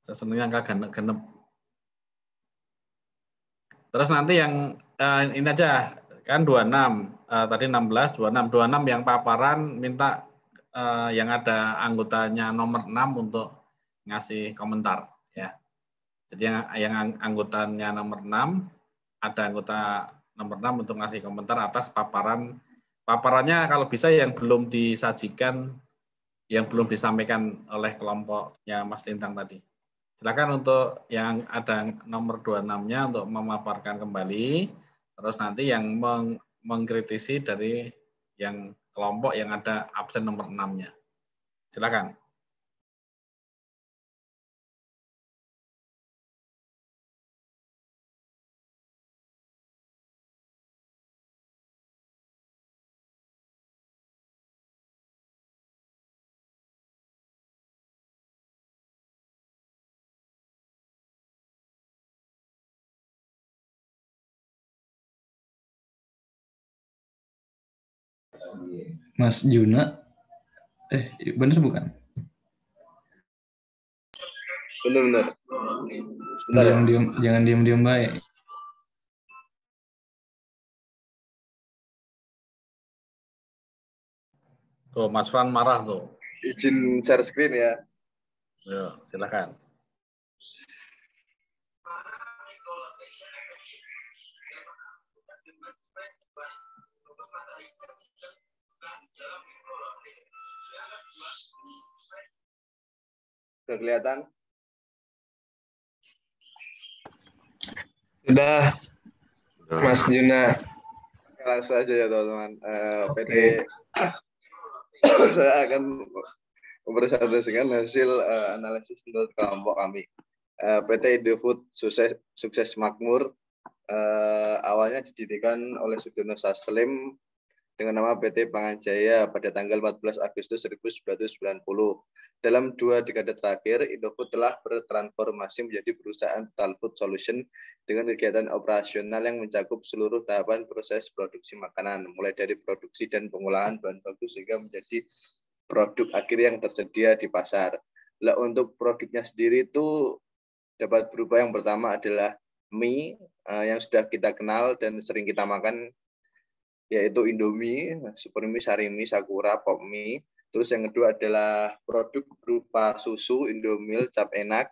S1: saya senangnya angka genep. Terus nanti yang ini aja kan 26, tadi 16, 26 yang paparan minta yang ada anggotanya nomor 6 untuk ngasih komentar ya. Jadi yang anggotanya nomor 6 ada anggota nomor 6 untuk ngasih komentar atas paparannya kalau bisa yang belum disajikan, yang belum disampaikan oleh kelompoknya Mas Lintang tadi. Silakan untuk yang ada nomor 26-nya untuk memaparkan kembali, terus nanti yang mengkritisi dari yang kelompok yang ada absen nomor 6-nya. Silakan.
S2: Mas Juna, benar bukan?
S7: Benar.
S2: Jangan diam baik.
S1: Tuh, Mas Fran marah tuh.
S7: Izin share screen ya.
S1: Yo, silakan.
S7: Sudah kelihatan? Sudah, Mas Juna. Langsung saja ya teman-teman. PT saya akan mempresentasikan hasil analisis menurut kelompok kami. PT Indofood sukses makmur. Awalnya didirikan oleh Sudono Saslim dengan nama PT Pangan Jaya pada tanggal 14 Agustus 1990. Dalam 2 dekade terakhir, Indofood telah bertransformasi menjadi perusahaan Total Food Solution dengan kegiatan operasional yang mencakup seluruh tahapan proses produksi makanan, mulai dari produksi dan pengolahan bahan baku sehingga menjadi produk akhir yang tersedia di pasar. Nah, untuk produknya sendiri itu dapat berupa yang pertama adalah mie yang sudah kita kenal dan sering kita makan, yaitu Indomie, Supermie, Sarimi, Sakura, Popmie. Terus yang kedua adalah produk berupa susu, Indomilk, Cap Enak,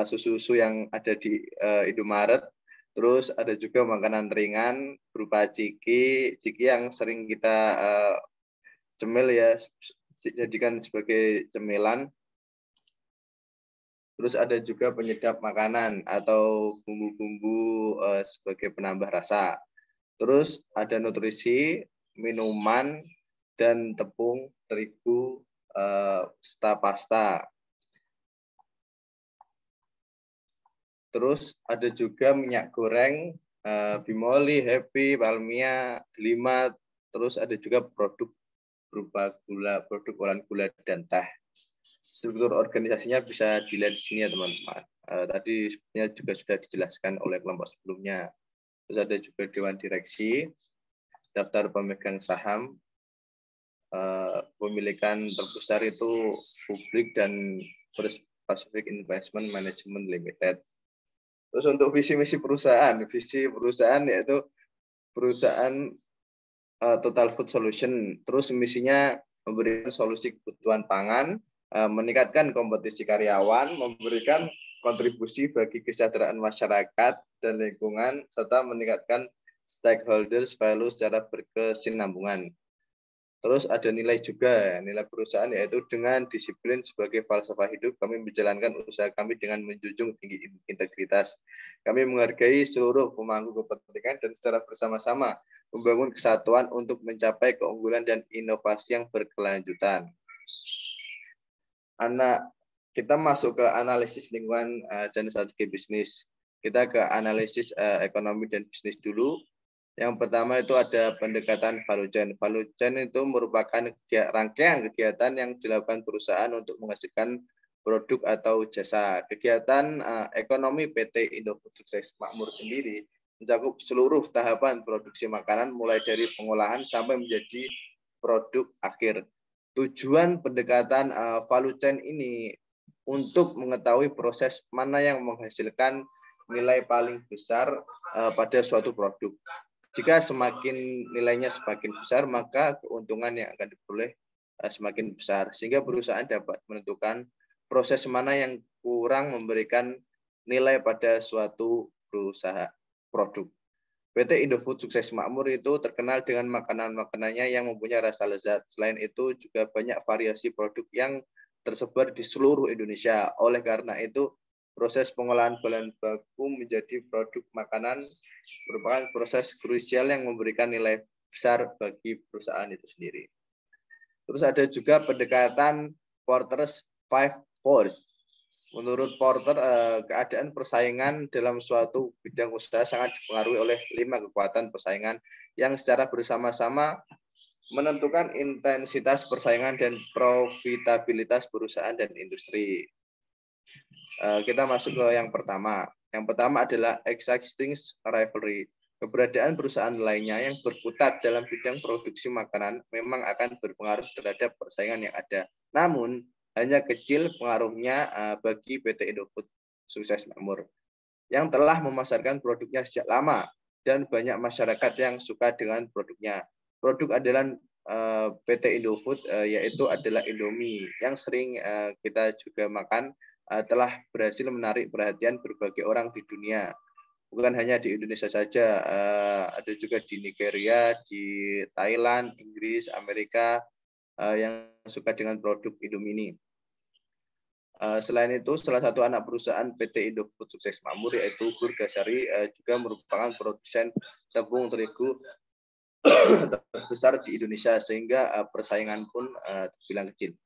S7: susu-susu yang ada di Indomaret. Terus ada juga makanan ringan berupa ciki yang sering kita cemil ya, jadikan sebagai cemilan. Terus ada juga penyedap makanan atau bumbu-bumbu sebagai penambah rasa. Terus ada nutrisi, minuman, dan tepung, terigu, serta pasta. Terus ada juga minyak goreng, bimoli, happy, palmia, delima. Terus ada juga produk berupa gula, produk olahan gula dan teh. Struktur organisasinya bisa dilihat di sini ya teman-teman. Tadi sebenarnya juga sudah dijelaskan oleh kelompok sebelumnya. Terus ada juga dewan direksi, daftar pemegang saham, pemilikan terbesar itu publik dan First Pacific Investment Management Limited. Terus untuk visi misi perusahaan yaitu perusahaan Total Food Solution. Terus misinya memberikan solusi kebutuhan pangan, meningkatkan kompetisi karyawan, memberikan kontribusi bagi kesejahteraan masyarakat dan lingkungan, serta meningkatkan stakeholders value secara berkesinambungan. Terus ada nilai juga, nilai perusahaan yaitu dengan disiplin sebagai falsafah hidup, kami menjalankan usaha kami dengan menjunjung tinggi integritas. Kami menghargai seluruh pemangku kepentingan dan secara bersama-sama membangun kesatuan untuk mencapai keunggulan dan inovasi yang berkelanjutan. Kita masuk ke analisis lingkungan dan strategi bisnis. Kita ke analisis ekonomi dan bisnis dulu. Yang pertama itu ada pendekatan value chain. Value chain itu merupakan rangkaian kegiatan yang dilakukan perusahaan untuk menghasilkan produk atau jasa. Kegiatan ekonomi PT Indofood Sukses Makmur sendiri mencakup seluruh tahapan produksi makanan mulai dari pengolahan sampai menjadi produk akhir. Tujuan pendekatan value chain ini untuk mengetahui proses mana yang menghasilkan nilai paling besar pada suatu produk. Jika semakin nilainya semakin besar, maka keuntungan yang akan diperoleh semakin besar. Sehingga perusahaan dapat menentukan proses mana yang kurang memberikan nilai pada suatu produk. PT Indofood Sukses Makmur itu terkenal dengan makanan-makanannya yang mempunyai rasa lezat. Selain itu juga banyak variasi produk yang tersebar di seluruh Indonesia. Oleh karena itu, proses pengolahan bahan baku menjadi produk makanan merupakan proses krusial yang memberikan nilai besar bagi perusahaan itu sendiri. Terus ada juga pendekatan Porter's 5 Forces. Menurut Porter, keadaan persaingan dalam suatu bidang usaha sangat dipengaruhi oleh 5 kekuatan persaingan yang secara bersama-sama menentukan intensitas persaingan dan profitabilitas perusahaan dan industri. Kita masuk ke yang pertama. Yang pertama adalah existing rivalry. Keberadaan perusahaan lainnya yang berkutat dalam bidang produksi makanan memang akan berpengaruh terhadap persaingan yang ada. Namun, hanya kecil pengaruhnya bagi PT Indofood Sukses Makmur yang telah memasarkan produknya sejak lama dan banyak masyarakat yang suka dengan produknya. Produk andalan PT Indofood yaitu adalah Indomie yang sering kita juga makan, telah berhasil menarik perhatian berbagai orang di dunia. Bukan hanya di Indonesia saja, ada juga di Nigeria, di Thailand, Inggris, Amerika yang suka dengan produk Indomie ini. Selain itu, salah satu anak perusahaan PT Indofood Sukses Makmur yaitu Burgasari juga merupakan produsen tepung terigu terbesar di Indonesia, sehingga persaingan pun terbilang kecil.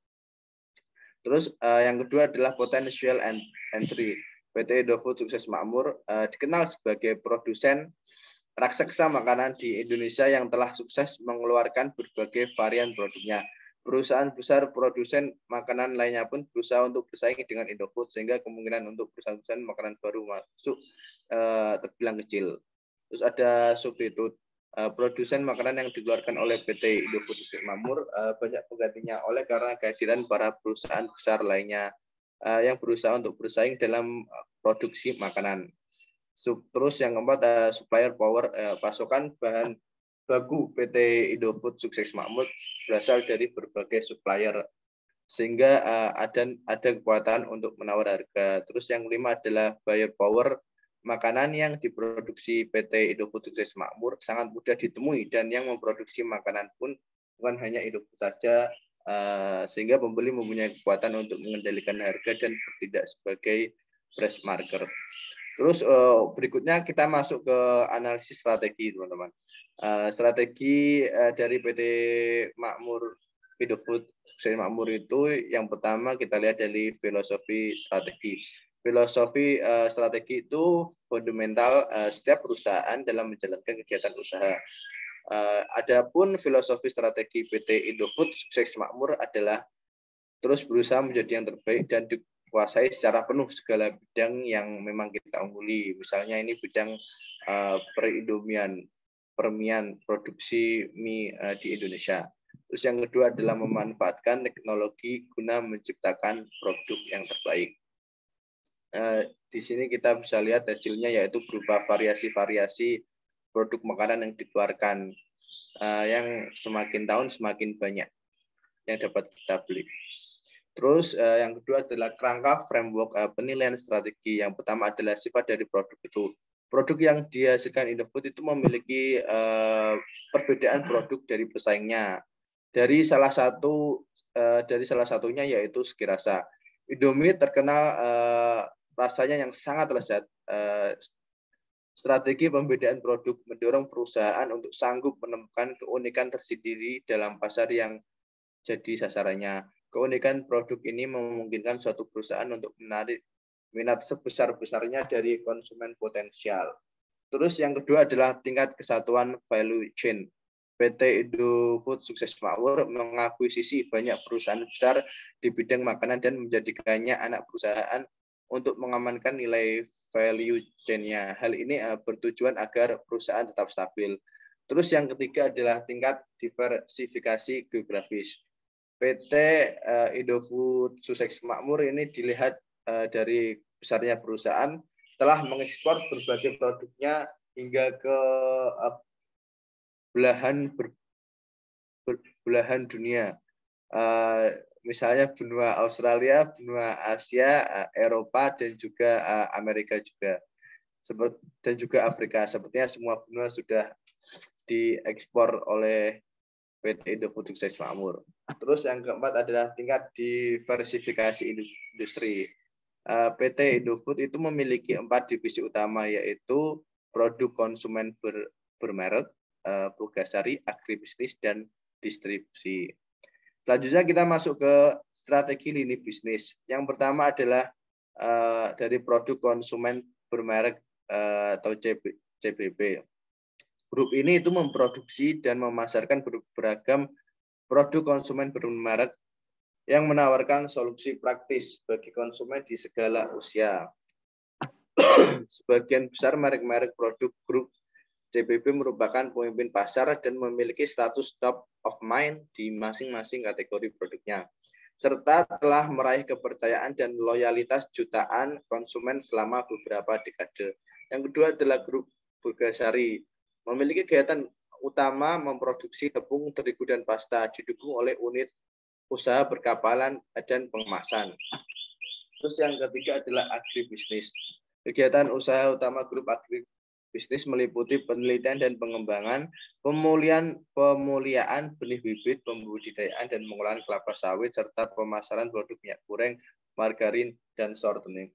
S7: Terus yang kedua adalah potential entry. PT Indofood Sukses Makmur dikenal sebagai produsen raksasa makanan di Indonesia yang telah sukses mengeluarkan berbagai varian produknya. Perusahaan besar produsen makanan lainnya pun berusaha untuk bersaing dengan Indofood, sehingga kemungkinan untuk perusahaan-perusahaan makanan baru masuk terbilang kecil. Terus ada substitute. Produsen makanan yang dikeluarkan oleh PT Indofood Sukses Makmur banyak penggantinya oleh karena kehadiran para perusahaan besar lainnya yang berusaha untuk bersaing dalam produksi makanan. Terus yang keempat, supplier power. Pasokan bahan baku PT Indofood Sukses Makmur berasal dari berbagai supplier, sehingga ada kekuatan untuk menawar harga. Terus yang kelima adalah buyer power. Makanan yang diproduksi PT Indofood Sukses Makmur sangat mudah ditemui, dan yang memproduksi makanan pun bukan hanya Indofood saja, sehingga pembeli mempunyai kekuatan untuk mengendalikan harga dan bertindak sebagai price marker. Terus berikutnya kita masuk ke analisis strategi, teman-teman. Strategi dari PT Makmur Indofood Sukses Makmur itu yang pertama kita lihat dari filosofi strategi. Filosofi strategi itu fundamental setiap perusahaan dalam menjalankan kegiatan usaha. Adapun filosofi strategi PT Indofood Sukses Makmur adalah terus berusaha menjadi yang terbaik dan dikuasai secara penuh segala bidang yang memang kita ungguli. Misalnya ini bidang perindomian, permian, produksi mie di Indonesia. Terus yang kedua adalah memanfaatkan teknologi guna menciptakan produk yang terbaik. Di sini kita bisa lihat hasilnya yaitu berupa variasi-variasi produk makanan yang dikeluarkan yang semakin tahun semakin banyak yang dapat kita beli. Terus yang kedua adalah kerangka framework penilaian strategi. Yang pertama adalah sifat dari produk itu. Produk yang dihasilkan Indofood itu memiliki perbedaan produk dari pesaingnya. Dari salah satunya yaitu segi rasa. Indomie terkenal rasanya yang sangat lezat. Strategi pembedaan produk mendorong perusahaan untuk sanggup menemukan keunikan tersendiri dalam pasar yang jadi sasarannya. Keunikan produk ini memungkinkan suatu perusahaan untuk menarik minat sebesar-besarnya dari konsumen potensial. Terus yang kedua adalah tingkat kesatuan value chain. PT Indofood Sukses Makmur mengakuisisi banyak perusahaan besar di bidang makanan dan menjadikannya anak perusahaan untuk mengamankan nilai value chain-nya. Hal ini bertujuan agar perusahaan tetap stabil. Terus yang ketiga adalah tingkat diversifikasi geografis. PT Indofood Sukses Makmur ini dilihat dari besarnya perusahaan telah mengekspor berbagai produknya hingga ke belahan dunia. Misalnya benua Australia, benua Asia, Eropa, dan juga Amerika juga. Dan juga Afrika. Sepertinya semua benua sudah diekspor oleh PT Indofood Sukses Makmur. Terus yang keempat adalah tingkat diversifikasi industri. PT Indofood itu memiliki 4 divisi utama, yaitu produk konsumen bermerek, Pugasari, agribisnis, dan distribusi. Selanjutnya kita masuk ke strategi lini bisnis. Yang pertama adalah dari produk konsumen bermerek atau CBP. Grup ini itu memproduksi dan memasarkan beragam produk konsumen bermerek yang menawarkan solusi praktis bagi konsumen di segala usia. Sebagian besar merek-merek produk grup CBP merupakan pemimpin pasar dan memiliki status top of mind di masing-masing kategori produknya, serta telah meraih kepercayaan dan loyalitas jutaan konsumen selama beberapa dekade. Yang kedua adalah grup Pugasari, memiliki kegiatan utama memproduksi tepung, terigu, dan pasta, didukung oleh unit usaha perkapalan dan pengemasan. Terus yang ketiga adalah agribisnis. Kegiatan usaha utama grup agribisnis meliputi penelitian dan pengembangan, pemuliaan benih bibit, pembudidayaan dan pengolahan kelapa sawit, serta pemasaran produk minyak goreng, margarin, dan shortening.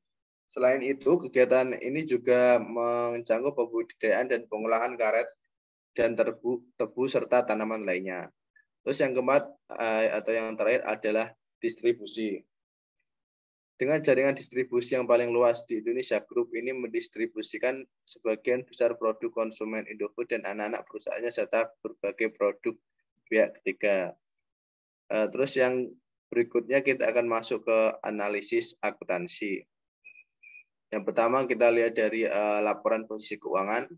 S7: Selain itu, kegiatan ini juga mencakup pembudidayaan dan pengolahan karet dan tebu serta tanaman lainnya. Terus yang keempat atau yang terakhir adalah distribusi. Dengan jaringan distribusi yang paling luas di Indonesia, grup ini mendistribusikan sebagian besar produk konsumen Indofood dan anak-anak perusahaannya serta berbagai produk pihak ketiga. Terus yang berikutnya kita akan masuk ke analisis akuntansi. Yang pertama kita lihat dari laporan posisi keuangan.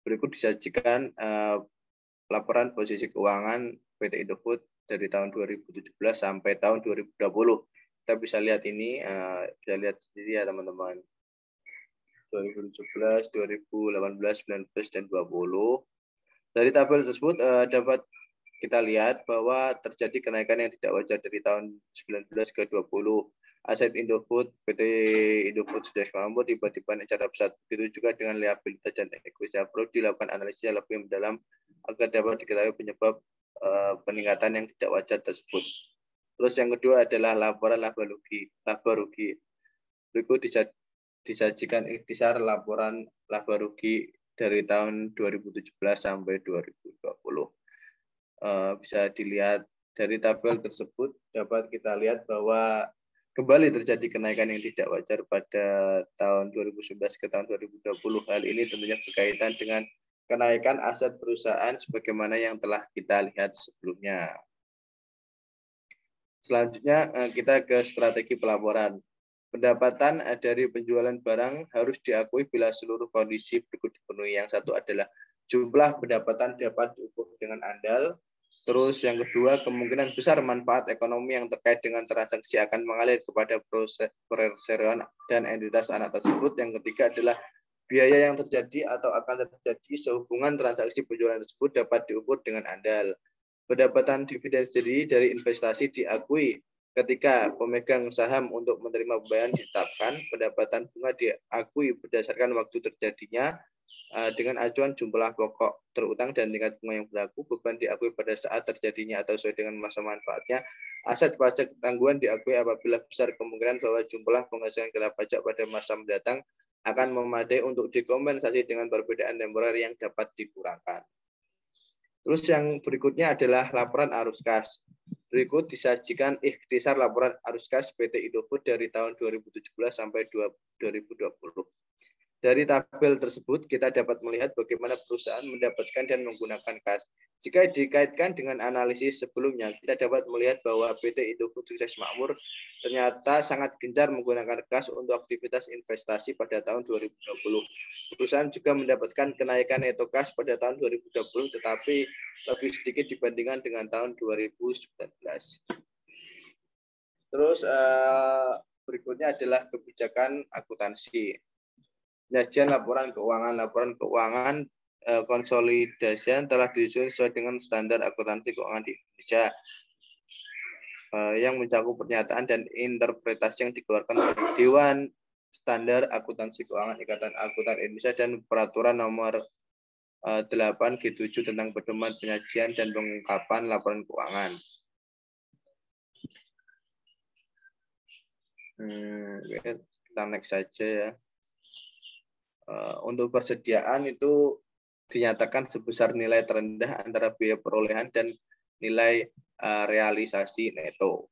S7: Berikut disajikan laporan posisi keuangan PT Indofood dari tahun 2017 sampai tahun 2020. Kita bisa lihat ini, bisa lihat sendiri ya teman-teman. 2017, 2018, 19, dan 20. Dari tabel tersebut dapat kita lihat bahwa terjadi kenaikan yang tidak wajar dari tahun 19 ke 20. Aset Indofood, PT Indofood Sukses Makmur tiba-tiba naik secara pesat. Begitu juga dengan liabilitas dan ekuitas. Perlu dilakukan analisis lebih mendalam agar dapat diketahui penyebab peningkatan yang tidak wajar tersebut. Terus yang kedua adalah laporan laba rugi. Berikut disajikan ikhtisar laporan laba rugi dari tahun 2017 sampai 2020. Bisa dilihat dari tabel tersebut, dapat kita lihat bahwa kembali terjadi kenaikan yang tidak wajar pada tahun 2019 ke tahun 2020. Hal ini tentunya berkaitan dengan kenaikan aset perusahaan sebagaimana yang telah kita lihat sebelumnya. Selanjutnya kita ke strategi pelaporan. Pendapatan dari penjualan barang harus diakui bila seluruh kondisi berikut dipenuhi. Yang satu adalah jumlah pendapatan dapat diukur dengan andal. Terus yang kedua, kemungkinan besar manfaat ekonomi yang terkait dengan transaksi akan mengalir kepada perseroan dan entitas anak tersebut. Yang ketiga adalah biaya yang terjadi atau akan terjadi sehubungan transaksi penjualan tersebut dapat diukur dengan andal. Pendapatan dividen sendiri dari investasi diakui ketika pemegang saham untuk menerima pembayaran ditetapkan. Pendapatan bunga diakui berdasarkan waktu terjadinya dengan acuan jumlah pokok terutang dan tingkat bunga yang berlaku. Beban diakui pada saat terjadinya atau sesuai dengan masa manfaatnya. Aset pajak tanggungan diakui apabila besar kemungkinan bahwa jumlah penghasilan kena pajak pada masa mendatang akan memadai untuk dikompensasi dengan perbedaan temporer yang dapat dikurangkan. Terus yang berikutnya adalah laporan arus kas. Berikut disajikan ikhtisar laporan arus kas PT Indofood dari tahun 2017 sampai 2020. Dari tabel tersebut kita dapat melihat bagaimana perusahaan mendapatkan dan menggunakan kas. Jika dikaitkan dengan analisis sebelumnya, kita dapat melihat bahwa PT Indofood Sukses Makmur ternyata sangat gencar menggunakan kas untuk aktivitas investasi pada tahun 2020. Perusahaan juga mendapatkan kenaikan neto kas pada tahun 2020, tetapi lebih sedikit dibandingkan dengan tahun 2019. Terus berikutnya adalah kebijakan akuntansi. Penyajian laporan keuangan konsolidasian telah disusun sesuai dengan standar akuntansi keuangan di Indonesia yang mencakup pernyataan dan interpretasi yang dikeluarkan oleh Dewan Standar Akuntansi Keuangan Ikatan Akuntan Indonesia dan Peraturan Nomor 8 G7 tentang pedoman penyajian dan pengungkapan laporan keuangan. Kita next saja ya. Untuk persediaan itu dinyatakan sebesar nilai terendah antara biaya perolehan dan nilai realisasi neto.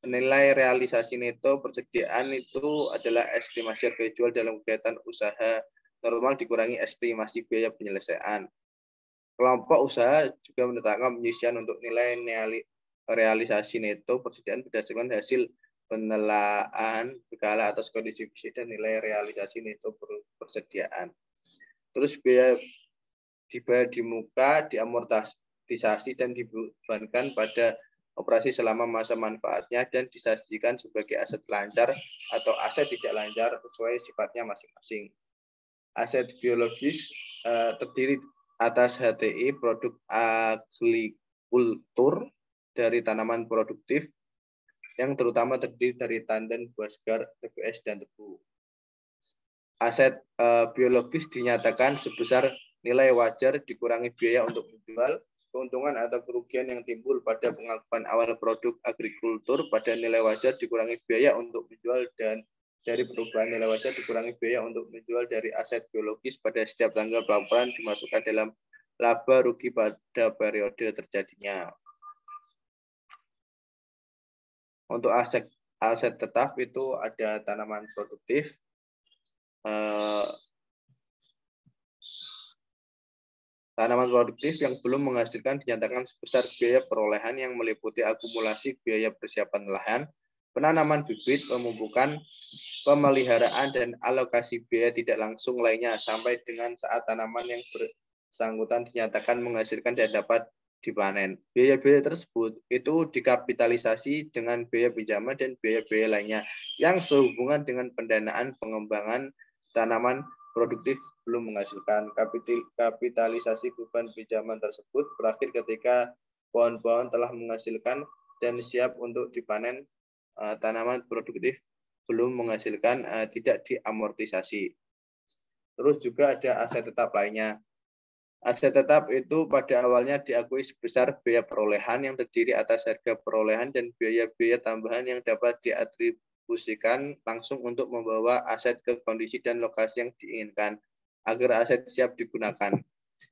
S7: Nilai realisasi neto persediaan itu adalah estimasi harga jual dalam kegiatan usaha normal dikurangi estimasi biaya penyelesaian. Kelompok usaha juga menetapkan penyisian untuk nilai realisasi neto persediaan berdasarkan hasil penelaahan berkala atas kondisi fisik dan nilai realisasi neto persediaan. Terus biaya dibayar di muka, diamortisasi dan dibebankan pada operasi selama masa manfaatnya dan disajikan sebagai aset lancar atau aset tidak lancar sesuai sifatnya masing-masing. Aset biologis terdiri atas HTI, produk agrikultur dari tanaman produktif, yang terutama terdiri dari tandan, buah segar, TBS, dan tebu. Aset biologis dinyatakan sebesar nilai wajar dikurangi biaya untuk menjual, keuntungan atau kerugian yang timbul pada pengakuan awal produk agrikultur pada nilai wajar dikurangi biaya untuk menjual, dan dari perubahan nilai wajar dikurangi biaya untuk menjual dari aset biologis pada setiap tanggal pelaporan dimasukkan dalam laba rugi pada periode terjadinya. Untuk aset tetap itu ada tanaman produktif, tanaman produktif yang belum menghasilkan dinyatakan sebesar biaya perolehan yang meliputi akumulasi biaya persiapan lahan, penanaman bibit, pemupukan, pemeliharaan, dan alokasi biaya tidak langsung lainnya sampai dengan saat tanaman yang bersangkutan dinyatakan menghasilkan dan dapat dipanen. Biaya-biaya tersebut itu dikapitalisasi dengan biaya pinjaman dan biaya-biaya lainnya yang sehubungan dengan pendanaan pengembangan tanaman produktif belum menghasilkan. Kapitalisasi beban pinjaman tersebut berakhir ketika pohon-pohon telah menghasilkan dan siap untuk dipanen. Tanaman produktif belum menghasilkan tidak diamortisasi. Terus juga ada aset tetap lainnya. Aset tetap itu pada awalnya diakui sebesar biaya perolehan yang terdiri atas harga perolehan dan biaya-biaya tambahan yang dapat diatribusikan langsung untuk membawa aset ke kondisi dan lokasi yang diinginkan agar aset siap digunakan.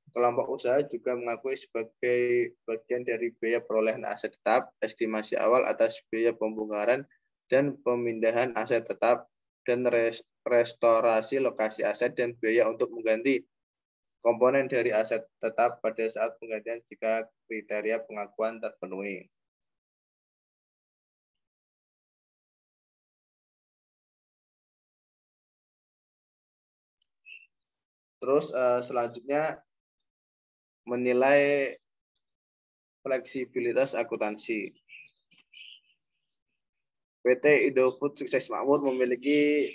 S7: Kelompok usaha juga mengakui sebagai bagian dari biaya perolehan aset tetap, estimasi awal atas biaya pembongkaran dan pemindahan aset tetap, dan restorasi lokasi aset dan biaya untuk mengganti komponen dari aset tetap pada saat penggantian jika kriteria pengakuan terpenuhi. Terus selanjutnya menilai fleksibilitas akuntansi. PT Indofood Sukses Makmur memiliki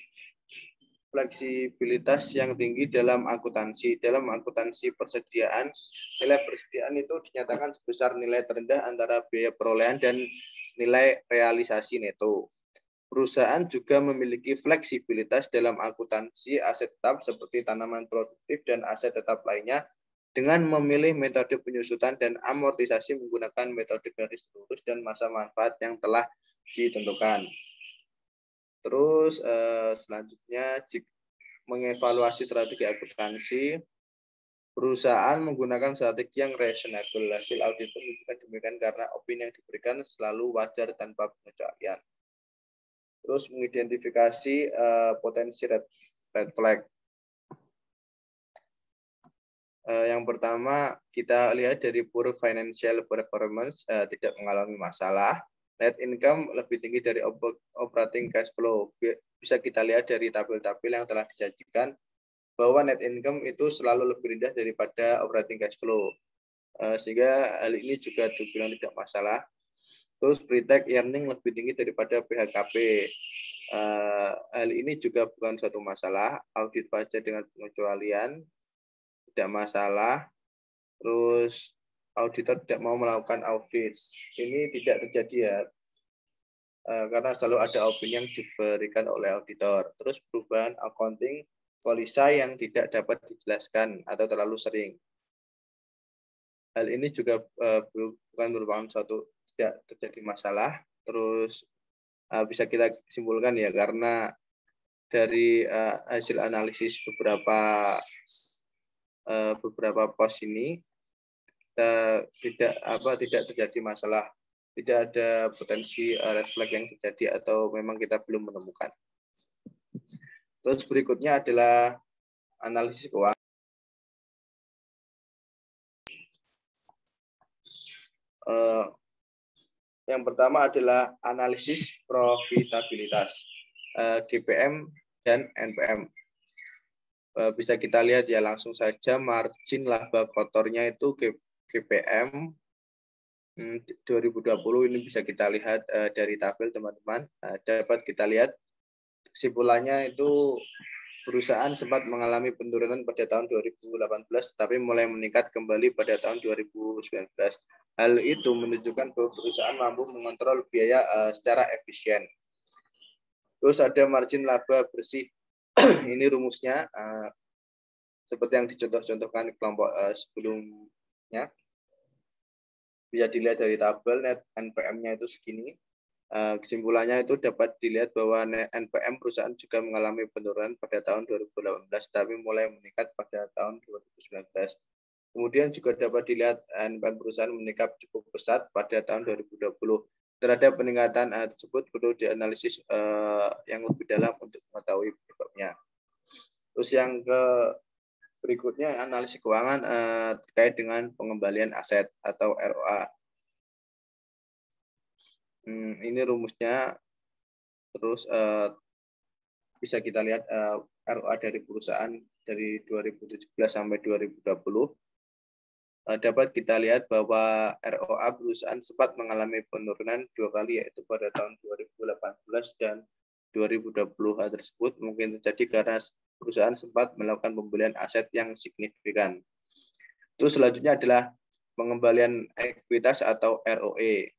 S7: fleksibilitas yang tinggi dalam akuntansi. Dalam akuntansi persediaan, nilai persediaan itu dinyatakan sebesar nilai terendah antara biaya perolehan dan nilai realisasi neto. Perusahaan juga memiliki fleksibilitas dalam akuntansi aset tetap seperti tanaman produktif dan aset tetap lainnya dengan memilih metode penyusutan dan amortisasi menggunakan metode garis lurus dan masa manfaat yang telah ditentukan. Terus selanjutnya mengevaluasi strategi akuntansi. Perusahaan menggunakan strategi yang reasonable. Hasil audit menunjukkan demikian karena opini yang diberikan selalu wajar tanpa pengecualian. Terus mengidentifikasi potensi red flag. Yang pertama kita lihat dari poor financial performance, tidak mengalami masalah. Net income lebih tinggi dari operating cash flow. Bisa kita lihat dari tabel-tabel yang telah disajikan bahwa net income itu selalu lebih rendah daripada operating cash flow. Sehingga hal ini juga dibilang tidak masalah. Terus pre-tax earning lebih tinggi daripada PHKP. Hal ini juga bukan suatu masalah. Audit pajak dengan pengecualian tidak masalah. Terus auditor tidak mau melakukan audit. Ini tidak terjadi ya. Karena selalu ada opini yang diberikan oleh auditor. Terus perubahan accounting polisi yang tidak dapat dijelaskan atau terlalu sering. Hal ini juga bukan merupakan suatu tidak terjadi masalah. Terus bisa kita simpulkan ya karena dari hasil analisis beberapa pos ini tidak terjadi masalah, tidak ada potensi red flag yang terjadi atau memang kita belum menemukan. Terus berikutnya adalah analisis keuangan. Yang pertama adalah analisis profitabilitas, GPM dan NPM. Bisa kita lihat ya langsung saja margin laba kotornya itu GPM 2020 ini bisa kita lihat dari tabel teman-teman. Dapat kita lihat kesimpulannya itu perusahaan sempat mengalami penurunan pada tahun 2018 tapi mulai meningkat kembali pada tahun 2019. Hal itu menunjukkan bahwa perusahaan mampu mengontrol biaya secara efisien. Terus ada margin laba bersih. Ini rumusnya seperti yang dicontoh-contohkan di kelompok sebelumnya. Bisa dilihat dari tabel net NPM-nya itu segini. Kesimpulannya itu dapat dilihat bahwa NPM perusahaan juga mengalami penurunan pada tahun 2018 tapi mulai meningkat pada tahun 2019. Kemudian juga dapat dilihat NPM perusahaan meningkat cukup pesat pada tahun 2020. Terhadap peningkatan tersebut perlu dianalisis yang lebih dalam untuk mengetahui penyebabnya. Terus yang berikutnya analisis keuangan terkait dengan pengembalian aset atau ROA. Ini rumusnya. Terus bisa kita lihat ROA dari perusahaan dari 2017 sampai 2020. Dapat kita lihat bahwa ROA perusahaan sempat mengalami penurunan 2 kali yaitu pada tahun 2018 dan 2020. Hal tersebut mungkin terjadi karena perusahaan sempat melakukan pembelian aset yang signifikan. Terus selanjutnya adalah pengembalian ekuitas atau ROE.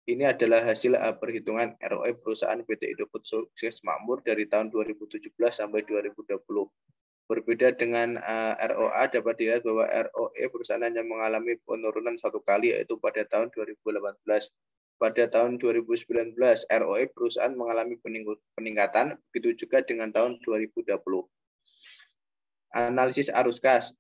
S7: Ini adalah hasil perhitungan ROE perusahaan PT Indofood Sukses Makmur dari tahun 2017 sampai 2020. Berbeda dengan ROA, dapat dilihat bahwa ROE perusahaan hanya mengalami penurunan satu kali, yaitu pada tahun 2018. Pada tahun 2019, ROE perusahaan mengalami peningkatan, begitu juga dengan tahun 2020. Analisis arus kas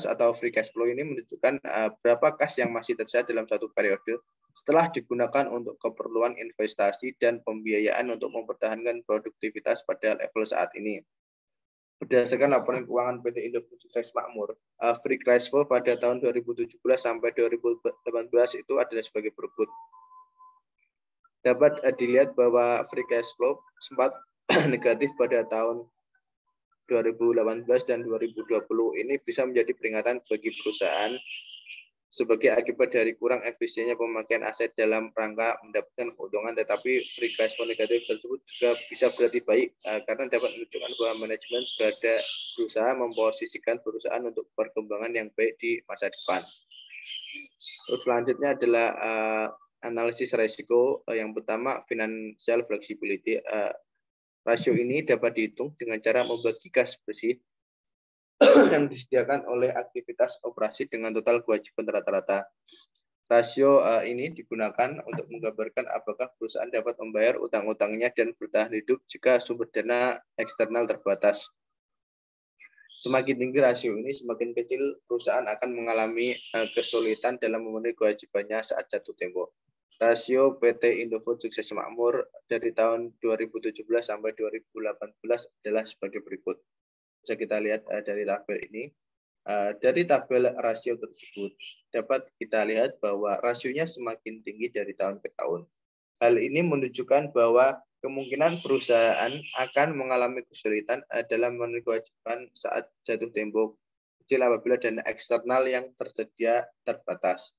S7: atau free cash flow ini menunjukkan berapa kas yang masih tersisa dalam satu periode setelah digunakan untuk keperluan investasi dan pembiayaan untuk mempertahankan produktivitas pada level saat ini. Berdasarkan laporan keuangan PT Indofood Sukses Makmur, free cash flow pada tahun 2017 sampai 2018 itu adalah sebagai berikut. Dapat dilihat bahwa free cash flow sempat negatif pada tahun 2018 dan 2020. Ini bisa menjadi peringatan bagi perusahaan sebagai akibat dari kurang efisiennya pemakaian aset dalam rangka mendapatkan keuntungan, tetapi free cash flow negatif tersebut juga bisa berarti baik karena dapat menunjukkan bahwa manajemen berusaha memposisikan perusahaan untuk perkembangan yang baik di masa depan. Terus selanjutnya adalah analisis risiko. Yang pertama, financial flexibility. Rasio ini dapat dihitung dengan cara membagi kas bersih yang disediakan oleh aktivitas operasi dengan total kewajiban rata-rata. Rasio ini digunakan untuk menggambarkan apakah perusahaan dapat membayar utang-utangnya dan bertahan hidup jika sumber dana eksternal terbatas. Semakin tinggi rasio ini, semakin kecil perusahaan akan mengalami kesulitan dalam memenuhi kewajibannya saat jatuh tempo. Rasio PT Indofood Sukses Makmur dari tahun 2017 sampai 2018 adalah sebagai berikut. Bisa kita lihat dari tabel ini. Dari tabel rasio tersebut dapat kita lihat bahwa rasionya semakin tinggi dari tahun ke tahun. Hal ini menunjukkan bahwa kemungkinan perusahaan akan mengalami kesulitan dalam memenuhi kewajiban saat jatuh tempo kecil apabila dana eksternal yang tersedia terbatas.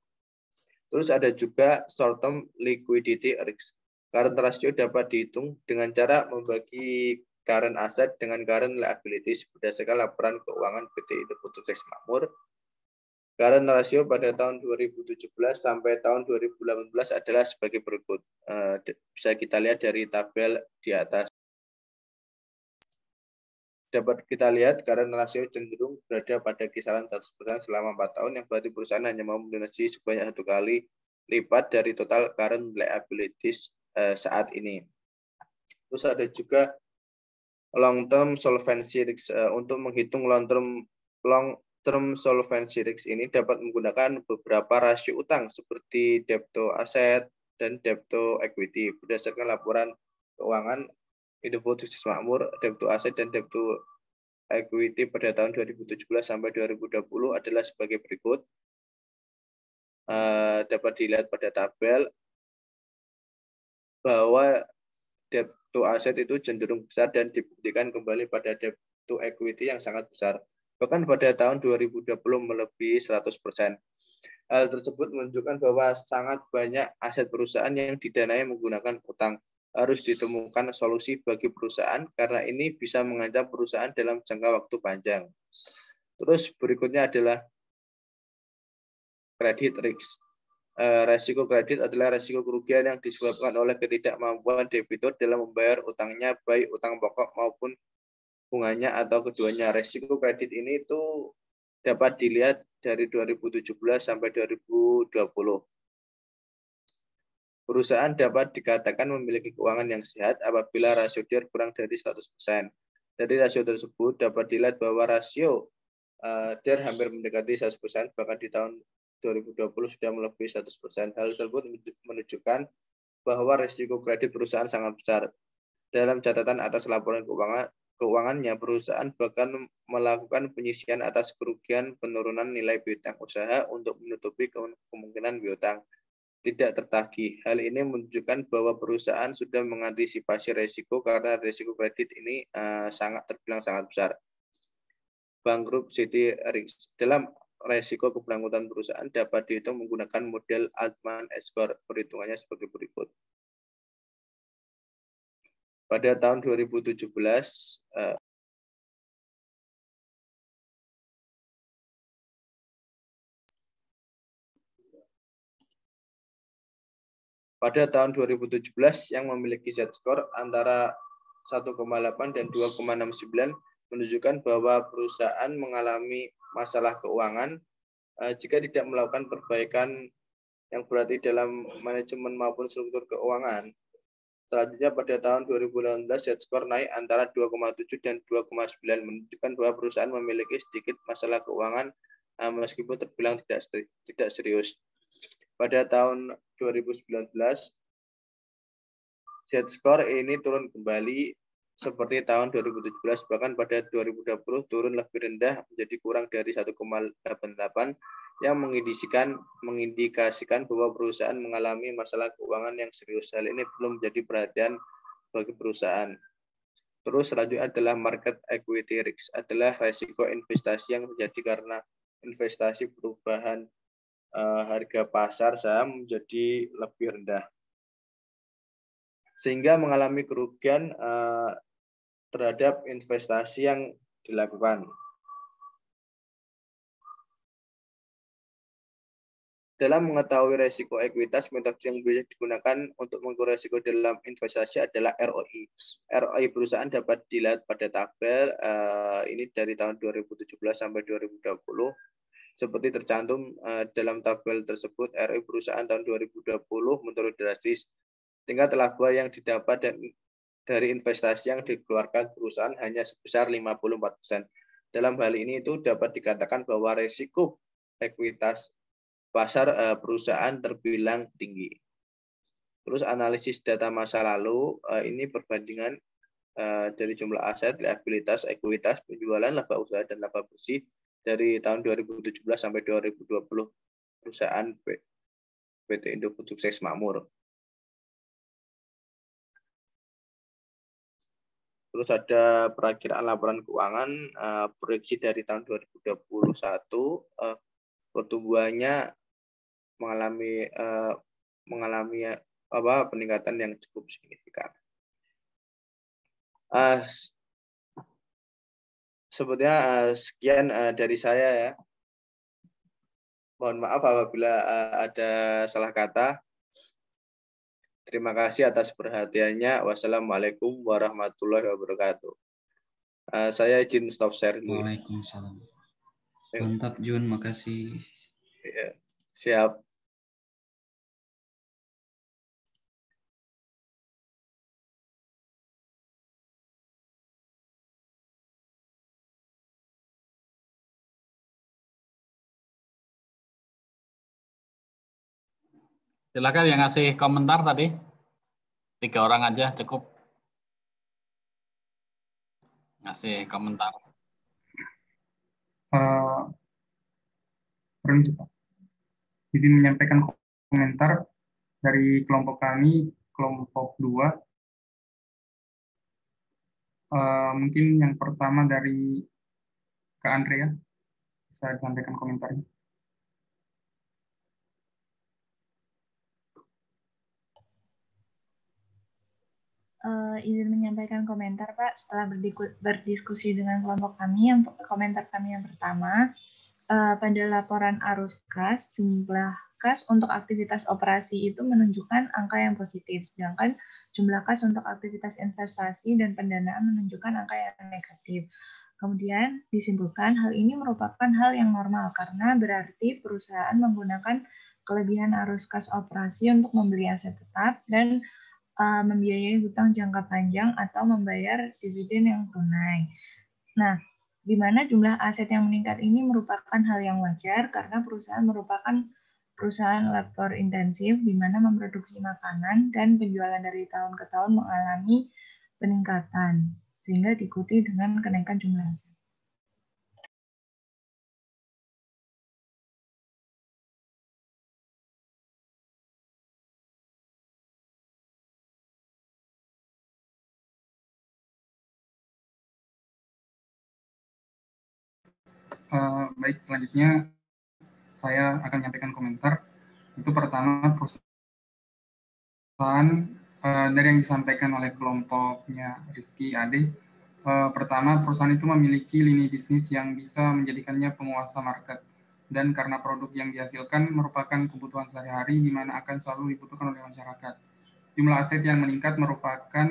S7: Terus ada juga short term liquidity risk. Current ratio dapat dihitung dengan cara membagi current asset dengan current liabilities berdasarkan laporan keuangan PT Indofood Sukses Makmur. Current ratio pada tahun 2017 sampai tahun 2018 adalah sebagai berikut. Bisa kita lihat dari tabel di atas. Dapat kita lihat current ratio cenderung berada pada kisaran 100% selama 4 tahun, yang berarti perusahaan hanya mau melunasi sebanyak 1 kali lipat dari total current liabilities saat ini. Terus ada juga long term solvency risk. Untuk menghitung long term solvency risk ini dapat menggunakan beberapa rasio utang seperti debt to asset dan debt to equity. Berdasarkan laporan keuangan Indofood Sukses Makmur, debt to asset dan debt to equity pada tahun 2017 sampai 2020 adalah sebagai berikut. Dapat dilihat pada tabel bahwa debt to asset itu cenderung besar dan dibuktikan kembali pada debt to equity yang sangat besar. Bahkan pada tahun 2020 melebihi 100%. Hal tersebut menunjukkan bahwa sangat banyak aset perusahaan yang didanai menggunakan utang. Harus ditemukan solusi bagi perusahaan karena ini bisa mengancam perusahaan dalam jangka waktu panjang. Terus berikutnya adalah credit risk. Resiko kredit adalah resiko kerugian yang disebabkan oleh ketidakmampuan debitur dalam membayar utangnya, baik utang pokok maupun bunganya atau keduanya. Resiko kredit ini itu dapat dilihat dari 2017 sampai 2020. Perusahaan dapat dikatakan memiliki keuangan yang sehat apabila rasio DIR kurang dari 100%. Dari rasio tersebut dapat dilihat bahwa rasio DIR hampir mendekati 100%, bahkan di tahun 2020 sudah melebihi 100%. Hal tersebut menunjukkan bahwa risiko kredit perusahaan sangat besar. Dalam catatan atas laporan keuangannya, perusahaan bahkan melakukan penyisian atas kerugian penurunan nilai piutang usaha untuk menutupi kemungkinan piutang tidak tertagih. Hal ini menunjukkan bahwa perusahaan sudah mengantisipasi risiko karena risiko kredit ini terbilang sangat besar. Bankruptcy risk. Dalam risiko keberangkutan perusahaan dapat dihitung menggunakan model Altman-Escort. Perhitungannya sebagai berikut. Pada tahun 2017, yang memiliki Z-score antara 1,8 dan 2,69 menunjukkan bahwa perusahaan mengalami masalah keuangan jika tidak melakukan perbaikan yang berarti dalam manajemen maupun struktur keuangan. Selanjutnya pada tahun 2018 Z-score naik antara 2,7 dan 2,9 menunjukkan bahwa perusahaan memiliki sedikit masalah keuangan meskipun terbilang tidak serius. Pada tahun 2019 Z-score ini turun kembali seperti tahun 2017, bahkan pada 2020 turun lebih rendah menjadi kurang dari 1,88 yang mengindikasikan bahwa perusahaan mengalami masalah keuangan yang serius. Hal ini belum menjadi perhatian bagi perusahaan. Terus selanjutnya adalah market equity risk, adalah resiko investasi yang terjadi karena investasi perubahan harga pasar saham menjadi lebih rendah, sehingga mengalami kerugian terhadap investasi yang dilakukan. Dalam mengetahui resiko ekuitas, metode yang bisa digunakan untuk mengukur resiko dalam investasi adalah ROI. ROI perusahaan dapat dilihat pada tabel ini dari tahun 2017 sampai 2020. Seperti tercantum dalam tabel tersebut, ROI perusahaan tahun 2020 menurun drastis. Tingkat laba yang didapat dari investasi yang dikeluarkan perusahaan hanya sebesar 54%. Dalam hal ini itu dapat dikatakan bahwa resiko ekuitas pasar perusahaan terbilang tinggi. Terus analisis data masa lalu, ini perbandingan dari jumlah aset, liabilitas, ekuitas, penjualan, laba usaha, dan laba bersih dari tahun 2017 sampai 2020 perusahaan PT Indofood Sukses Makmur. Terus ada perakiraan laporan keuangan, proyeksi dari tahun 2021, pertumbuhannya mengalami peningkatan yang cukup signifikan. Sebetulnya sekian dari saya ya. Mohon maaf apabila ada salah kata. Terima kasih atas perhatiannya. Wassalamualaikum warahmatullahi wabarakatuh. Saya izin stop share dulu.
S2: Waalaikumsalam. Mantap Jun, makasih.
S7: Ya, siap.
S1: Silakan yang ngasih komentar tadi. 3 orang aja cukup. Ngasih komentar.
S8: Permisi Pak. Izin menyampaikan komentar dari kelompok kami, kelompok 2. Mungkin yang pertama dari Kak Andrea, bisa disampaikan komentarnya.
S6: Izin menyampaikan komentar Pak, setelah berdiskusi dengan kelompok kami, komentar kami yang pertama, pada laporan arus kas, jumlah kas untuk aktivitas operasi itu menunjukkan angka yang positif, sedangkan jumlah kas untuk aktivitas investasi dan pendanaan menunjukkan angka yang negatif. Kemudian disimpulkan hal ini merupakan hal yang normal karena berarti perusahaan menggunakan kelebihan arus kas operasi untuk membeli aset tetap dan membiayai hutang jangka panjang atau membayar dividen yang tunai. Nah, di mana jumlah aset yang meningkat ini merupakan hal yang wajar karena perusahaan merupakan perusahaan labor intensif di mana memproduksi makanan dan penjualan dari tahun ke tahun mengalami peningkatan sehingga diikuti dengan kenaikan jumlah aset.
S8: Baik, selanjutnya saya akan menyampaikan komentar. Itu pertama, perusahaan dari yang disampaikan oleh kelompoknya Rizky Ade. Pertama, perusahaan itu memiliki lini bisnis yang bisa menjadikannya penguasa market. Dan karena produk yang dihasilkan merupakan kebutuhan sehari-hari di mana akan selalu dibutuhkan oleh masyarakat. Jumlah aset yang meningkat merupakan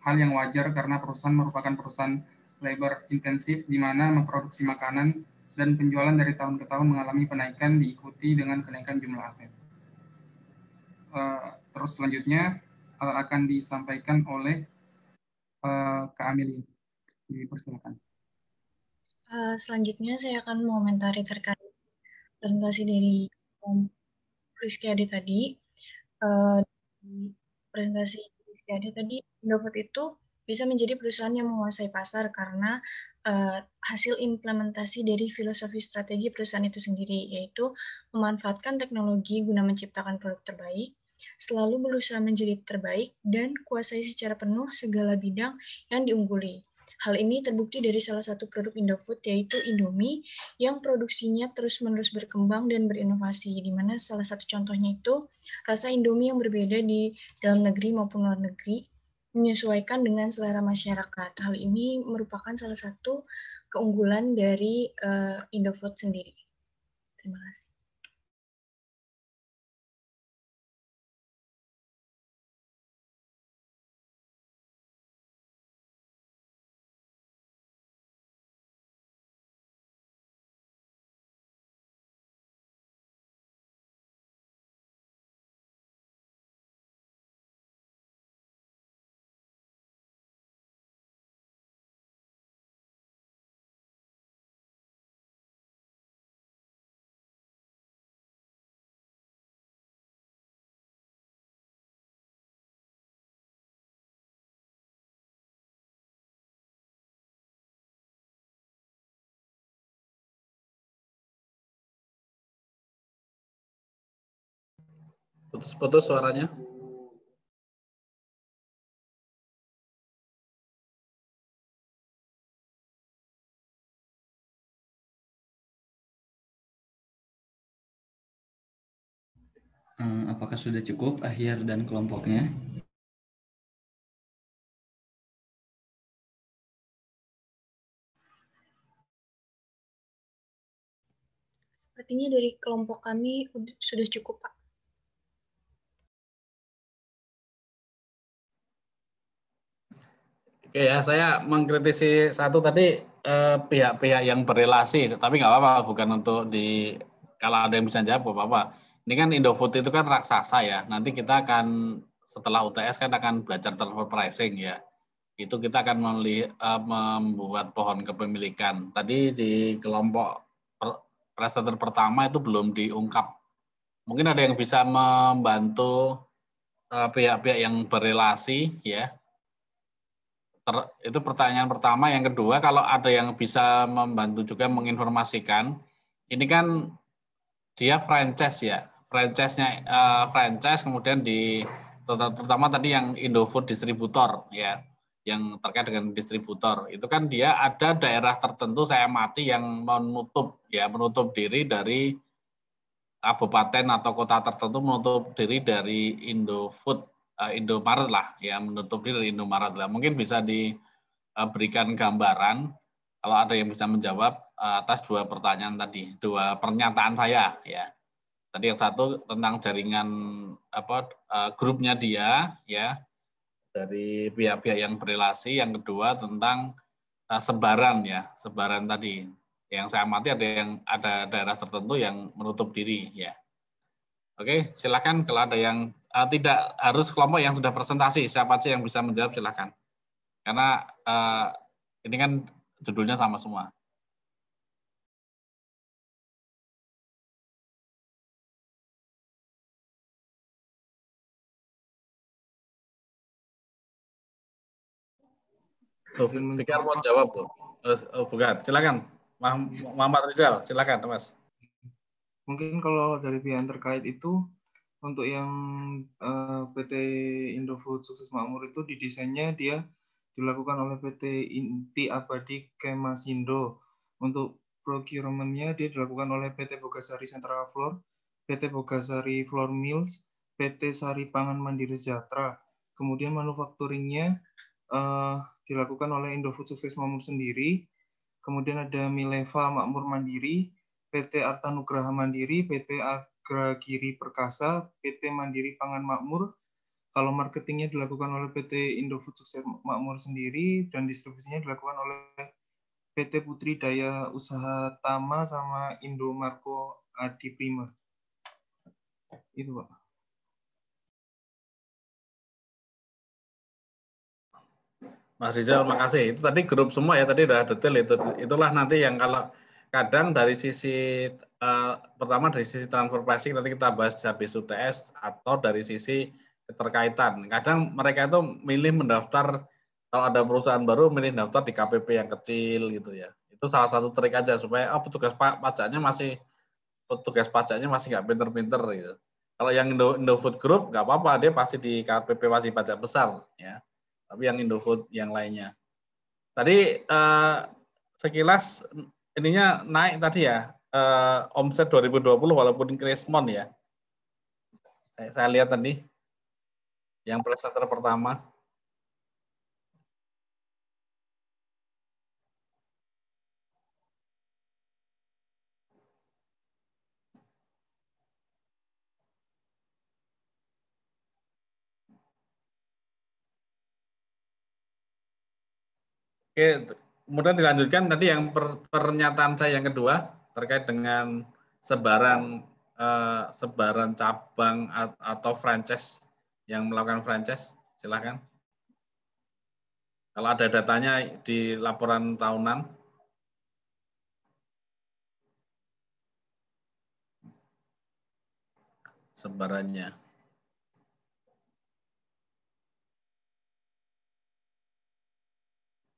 S8: hal yang wajar karena perusahaan merupakan perusahaan labor intensif di mana memproduksi makanan dan penjualan dari tahun ke tahun mengalami penaikan diikuti dengan kenaikan jumlah aset. Terus selanjutnya akan disampaikan oleh Kak Amelie. Dipersilakan.
S9: Selanjutnya saya akan mengomentari terkait presentasi dari Rizky Ade tadi. Di presentasi Rizky Ade tadi, Indofood itu bisa menjadi perusahaan yang menguasai pasar karena hasil implementasi dari filosofi strategi perusahaan itu sendiri, yaitu memanfaatkan teknologi guna menciptakan produk terbaik, selalu berusaha menjadi terbaik, dan kuasai secara penuh segala bidang yang diungguli. Hal ini terbukti dari salah satu produk Indofood, yaitu Indomie, yang produksinya terus-menerus berkembang dan berinovasi, di mana salah satu contohnya itu rasa Indomie yang berbeda di dalam negeri maupun luar negeri, menyesuaikan dengan selera masyarakat. Hal ini merupakan salah satu keunggulan dari Indofood sendiri. Terima kasih.
S1: Putus-putus suaranya.
S2: Apakah sudah cukup Ahyar dan kelompoknya?
S9: Sepertinya dari kelompok kami sudah cukup, Pak.
S1: Oke ya, saya mengkritisi satu tadi pihak-pihak yang berelasi, tapi nggak apa-apa, bukan untuk kalau ada yang bisa jawab apa-apa. Ini kan Indofood itu kan raksasa ya. Nanti kita akan setelah UTS kan akan belajar transfer pricing ya. Itu kita akan membuat pohon kepemilikan. Tadi di kelompok presenter pertama itu belum diungkap. Mungkin ada yang bisa membantu pihak-pihak yang berelasi ya. Itu pertanyaan pertama. Yang kedua, kalau ada yang bisa membantu juga menginformasikan, ini kan dia franchise ya, franchise kemudian terutama tadi yang Indofood distributor ya, yang terkait dengan distributor itu kan dia ada daerah tertentu saya amati yang menutup diri dari kabupaten atau kota tertentu, menutup diri dari Indofood. Indomaret lah ya, menutup diri dari Indomaret lah. Mungkin bisa diberikan gambaran kalau ada yang bisa menjawab atas dua pertanyaan tadi, dua pernyataan saya ya. Tadi yang satu tentang jaringan grupnya dia ya dari pihak-pihak yang berelasi, yang kedua tentang sebaran tadi. Yang saya amati ada daerah tertentu yang menutup diri ya. Oke, silakan kalau ada yang tidak harus kelompok yang sudah presentasi, siapa sih yang bisa menjawab silakan. Karena ini kan judulnya sama semua. Fikar mau jawab tuh. Bukan, silakan. Muhammad Rizal, silakan Mas.
S10: Mungkin kalau dari pihak terkait itu untuk yang PT Indofood Sukses Makmur itu didesainnya dia dilakukan oleh PT Inti Abadi Kemasindo. Untuk procurement-nya dia dilakukan oleh PT Bogasari Central Flour, PT Bogasari Flour Mills, PT Sari Pangan Mandiri Sejahtera. Kemudian manufacturing-nya dilakukan oleh Indofood Sukses Makmur sendiri. Kemudian ada Mileva Makmur Mandiri, PT Arta Nugraha Mandiri, PT Agragiri Perkasa, PT Mandiri Pangan Makmur, kalau marketingnya dilakukan oleh PT Indofood Sukses Makmur sendiri dan distribusinya dilakukan oleh PT Putri Daya Usaha Tama sama Indomarko Adi Prima. Itu, Pak.
S1: Mas Rizal, makasih. Itu tadi grup semua ya, tadi udah detail itu. Itulah nanti yang kalau kadang dari sisi pertama dari sisi transfer pricing nanti kita bahas habis UTS atau dari sisi keterkaitan. Kadang mereka itu milih mendaftar kalau ada perusahaan baru milih daftar di KPP yang kecil gitu ya. Itu salah satu trik aja supaya petugas pajaknya masih nggak pinter-pinter gitu. Kalau yang Indofood Group nggak apa-apa, dia pasti di KPP wajib pajak besar ya. Tapi yang Indofood yang lainnya. Tadi sekilas ininya naik tadi ya, omset 2020 walaupun Krismon ya. Saya lihat tadi yang presenter pertama. Oke, kemudian dilanjutkan tadi yang pernyataan saya yang kedua terkait dengan sebaran cabang atau franchise yang melakukan franchise, silakan. Kalau ada datanya di laporan tahunan. Sebarannya.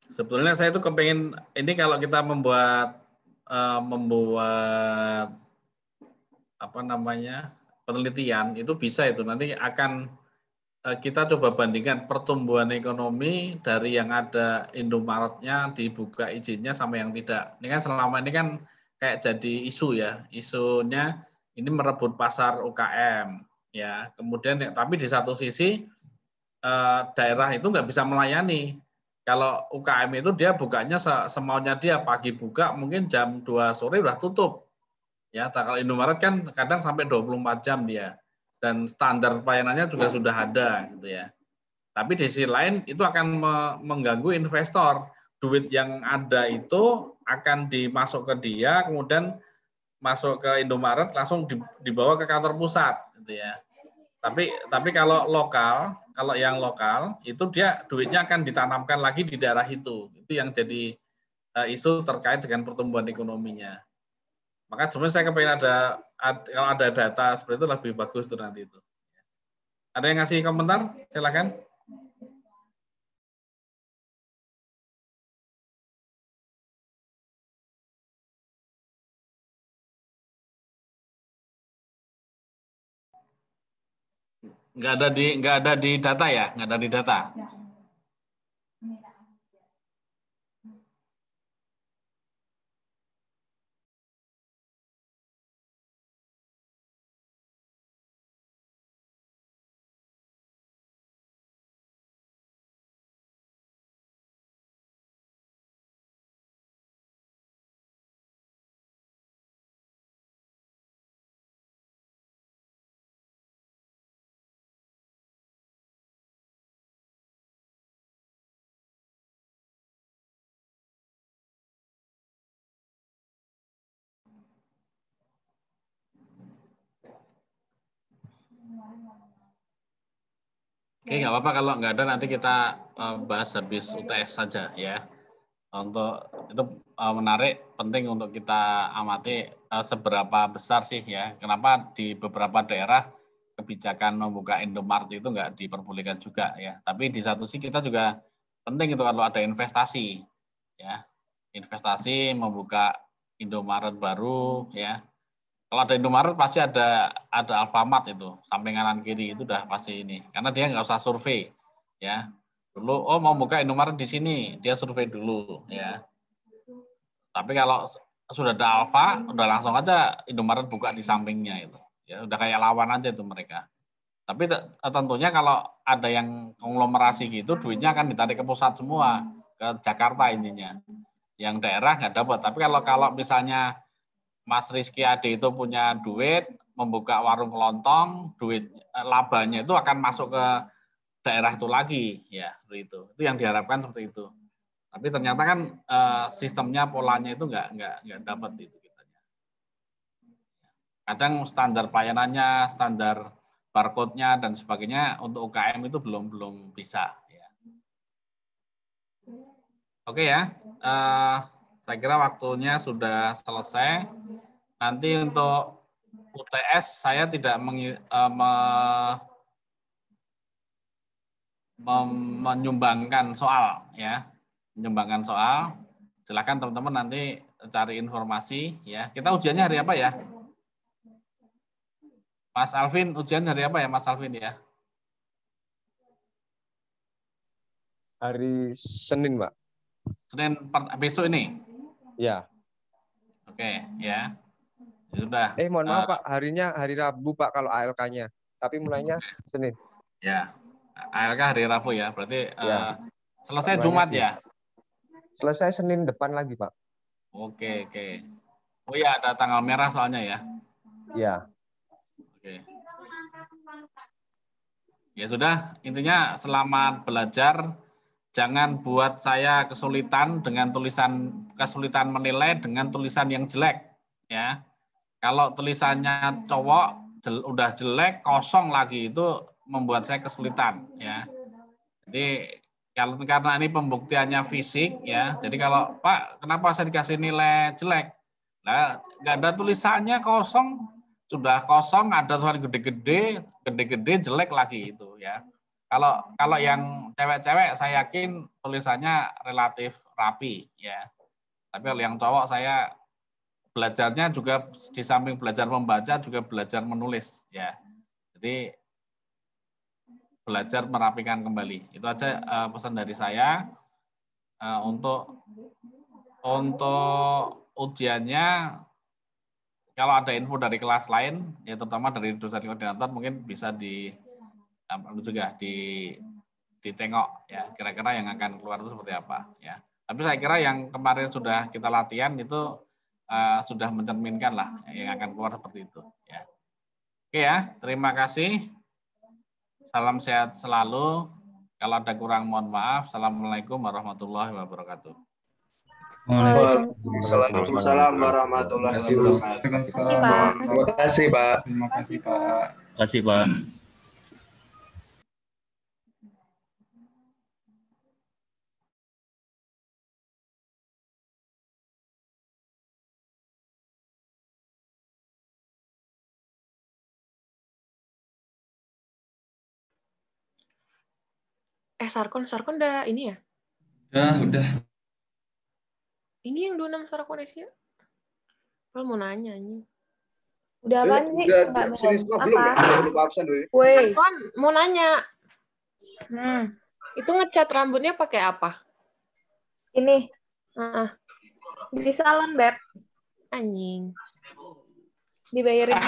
S1: Sebetulnya saya itu kepengen ini kalau kita membuat apa namanya penelitian itu bisa itu nanti akan kita coba bandingkan pertumbuhan ekonomi dari yang ada Indomaretnya dibuka izinnya sama yang tidak. Ini kan selama ini kan kayak jadi isu ya, isunya ini merebut pasar UKM ya. Kemudian tapi di satu sisi daerah itu nggak bisa melayani. Kalau UKM itu dia bukanya semaunya dia, pagi buka mungkin jam 2 sore udah tutup. Ya, kalau Indomaret kan kadang sampai 24 jam dia. Dan standar pelayanannya juga sudah ada gitu ya. Tapi di sisi lain itu akan mengganggu investor. Duit yang ada itu akan dimasuk ke dia, kemudian masuk ke Indomaret langsung dibawa ke kantor pusat gitu ya. Tapi kalau lokal, kalau yang lokal itu dia duitnya akan ditanamkan lagi di daerah itu. Itu yang jadi isu terkait dengan pertumbuhan ekonominya. Maka sebenarnya saya kepengen kalau ada data seperti itu lebih bagus tuh nanti itu. Ada yang ngasih komentar? Silakan. Nggak ada di data ya, nggak ada di data. Oke, nggak apa-apa kalau nggak ada nanti kita bahas habis UTS saja ya. Untuk itu menarik, penting untuk kita amati seberapa besar sih ya. Kenapa di beberapa daerah kebijakan membuka Indomaret itu nggak diperbolehkan juga ya. Tapi di satu sisi kita juga penting itu kalau ada investasi ya. Investasi membuka Indomaret baru ya. Kalau ada Indomaret pasti ada Alfamart itu, samping kanan kiri itu udah pasti ini. Karena dia nggak usah survei, ya. Dulu, mau buka Indomaret di sini, dia survei dulu, ya. Tapi kalau sudah ada Alfa, udah langsung aja Indomaret buka di sampingnya itu. Ya, udah kayak lawan aja itu mereka. Tapi tentunya kalau ada yang konglomerasi gitu, duitnya akan ditarik ke pusat semua, ke Jakarta intinya. Yang daerah nggak dapat. Tapi kalau misalnya Mas Rizky Ade itu punya duit, membuka warung kelontong, duit labanya itu akan masuk ke daerah itu lagi, ya seperti itu. Itu yang diharapkan seperti itu. Tapi ternyata kan sistemnya, polanya itu nggak dapat itu kitanya. Kadang standar pelayanannya, standar barcode-nya dan sebagainya untuk UKM itu belum bisa. Ya. Oke ya, saya kira waktunya sudah selesai. Nanti untuk UTS saya tidak menyumbangkan soal, ya, menyumbangkan soal. Silakan teman-teman nanti cari informasi, ya. Kita ujiannya hari apa ya? Mas Alvin, ujian hari apa ya, Mas Alvin ya?
S11: Hari Senin, Pak.
S1: Senin besok ini?
S11: Ya.
S1: Oke, ya. Sudah.
S11: Mohon maaf Pak, harinya hari Rabu Pak kalau ALK-nya. Tapi mulainya Senin.
S1: Ya. ALK hari Rabu ya, berarti
S11: ya.
S1: Selesai Jumat ya?
S11: Selesai Senin depan lagi, Pak.
S1: Oke. Oh ya, ada tanggal merah soalnya ya?
S11: Ya.
S1: Oke. Ya sudah, intinya selamat belajar. Jangan buat saya kesulitan dengan kesulitan menilai dengan tulisan yang jelek. Ya, kalau tulisannya cowok udah jelek, kosong lagi, itu membuat saya kesulitan. Ya, jadi karena ini pembuktiannya fisik, ya. Jadi kalau Pak, kenapa saya dikasih nilai jelek? Nah, nggak ada tulisannya, kosong, sudah kosong, ada tulisan gede-gede, jelek lagi itu, ya. Kalau yang cewek-cewek saya yakin tulisannya relatif rapi, ya. Tapi kalau yang cowok saya belajarnya juga di samping belajar membaca juga belajar menulis, ya. Jadi belajar merapikan kembali. Itu aja pesan dari saya. Untuk ujiannya, kalau ada info dari kelas lain, ya terutama dari dosen koordinator, mungkin bisa ditengok ya kira-kira yang akan keluar itu seperti apa, ya. Tapi saya kira yang kemarin sudah kita latihan itu sudah mencerminkan lah yang akan keluar seperti itu, ya. Oke ya, terima kasih. Salam sehat selalu. Kalau ada kurang mohon maaf. Assalamualaikum warahmatullahi wabarakatuh.
S7: Waalaikumsalam warahmatullahi wabarakatuh. Terima kasih Pak.
S8: Terima kasih Pak.
S12: Terima kasih Pak.
S13: Sarkon udah ini ya?
S2: Udah.
S13: Ini yang 26 Sarkon Asia? Kalau mau nanya ini.
S14: Udah apaan sih?
S7: Belum ya?
S13: Woi, mau nanya. Itu ngecat rambutnya pakai apa?
S14: Ini. Di salon, Beb.
S13: Anjing.
S14: Dibayarin.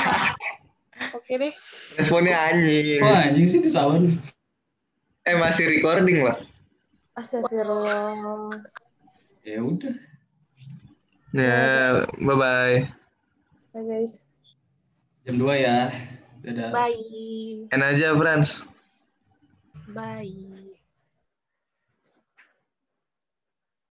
S13: Oke deh.
S7: Responnya anjing.
S2: Wah, anjing sih di salon.
S7: Masih recording loh.
S14: Astagfirullah.
S2: Ya udah.
S7: Ya, bye-bye.
S14: Bye guys.
S2: Jam 2 ya. Dadah.
S13: Bye.
S7: Enak aja, Frans.
S13: Bye.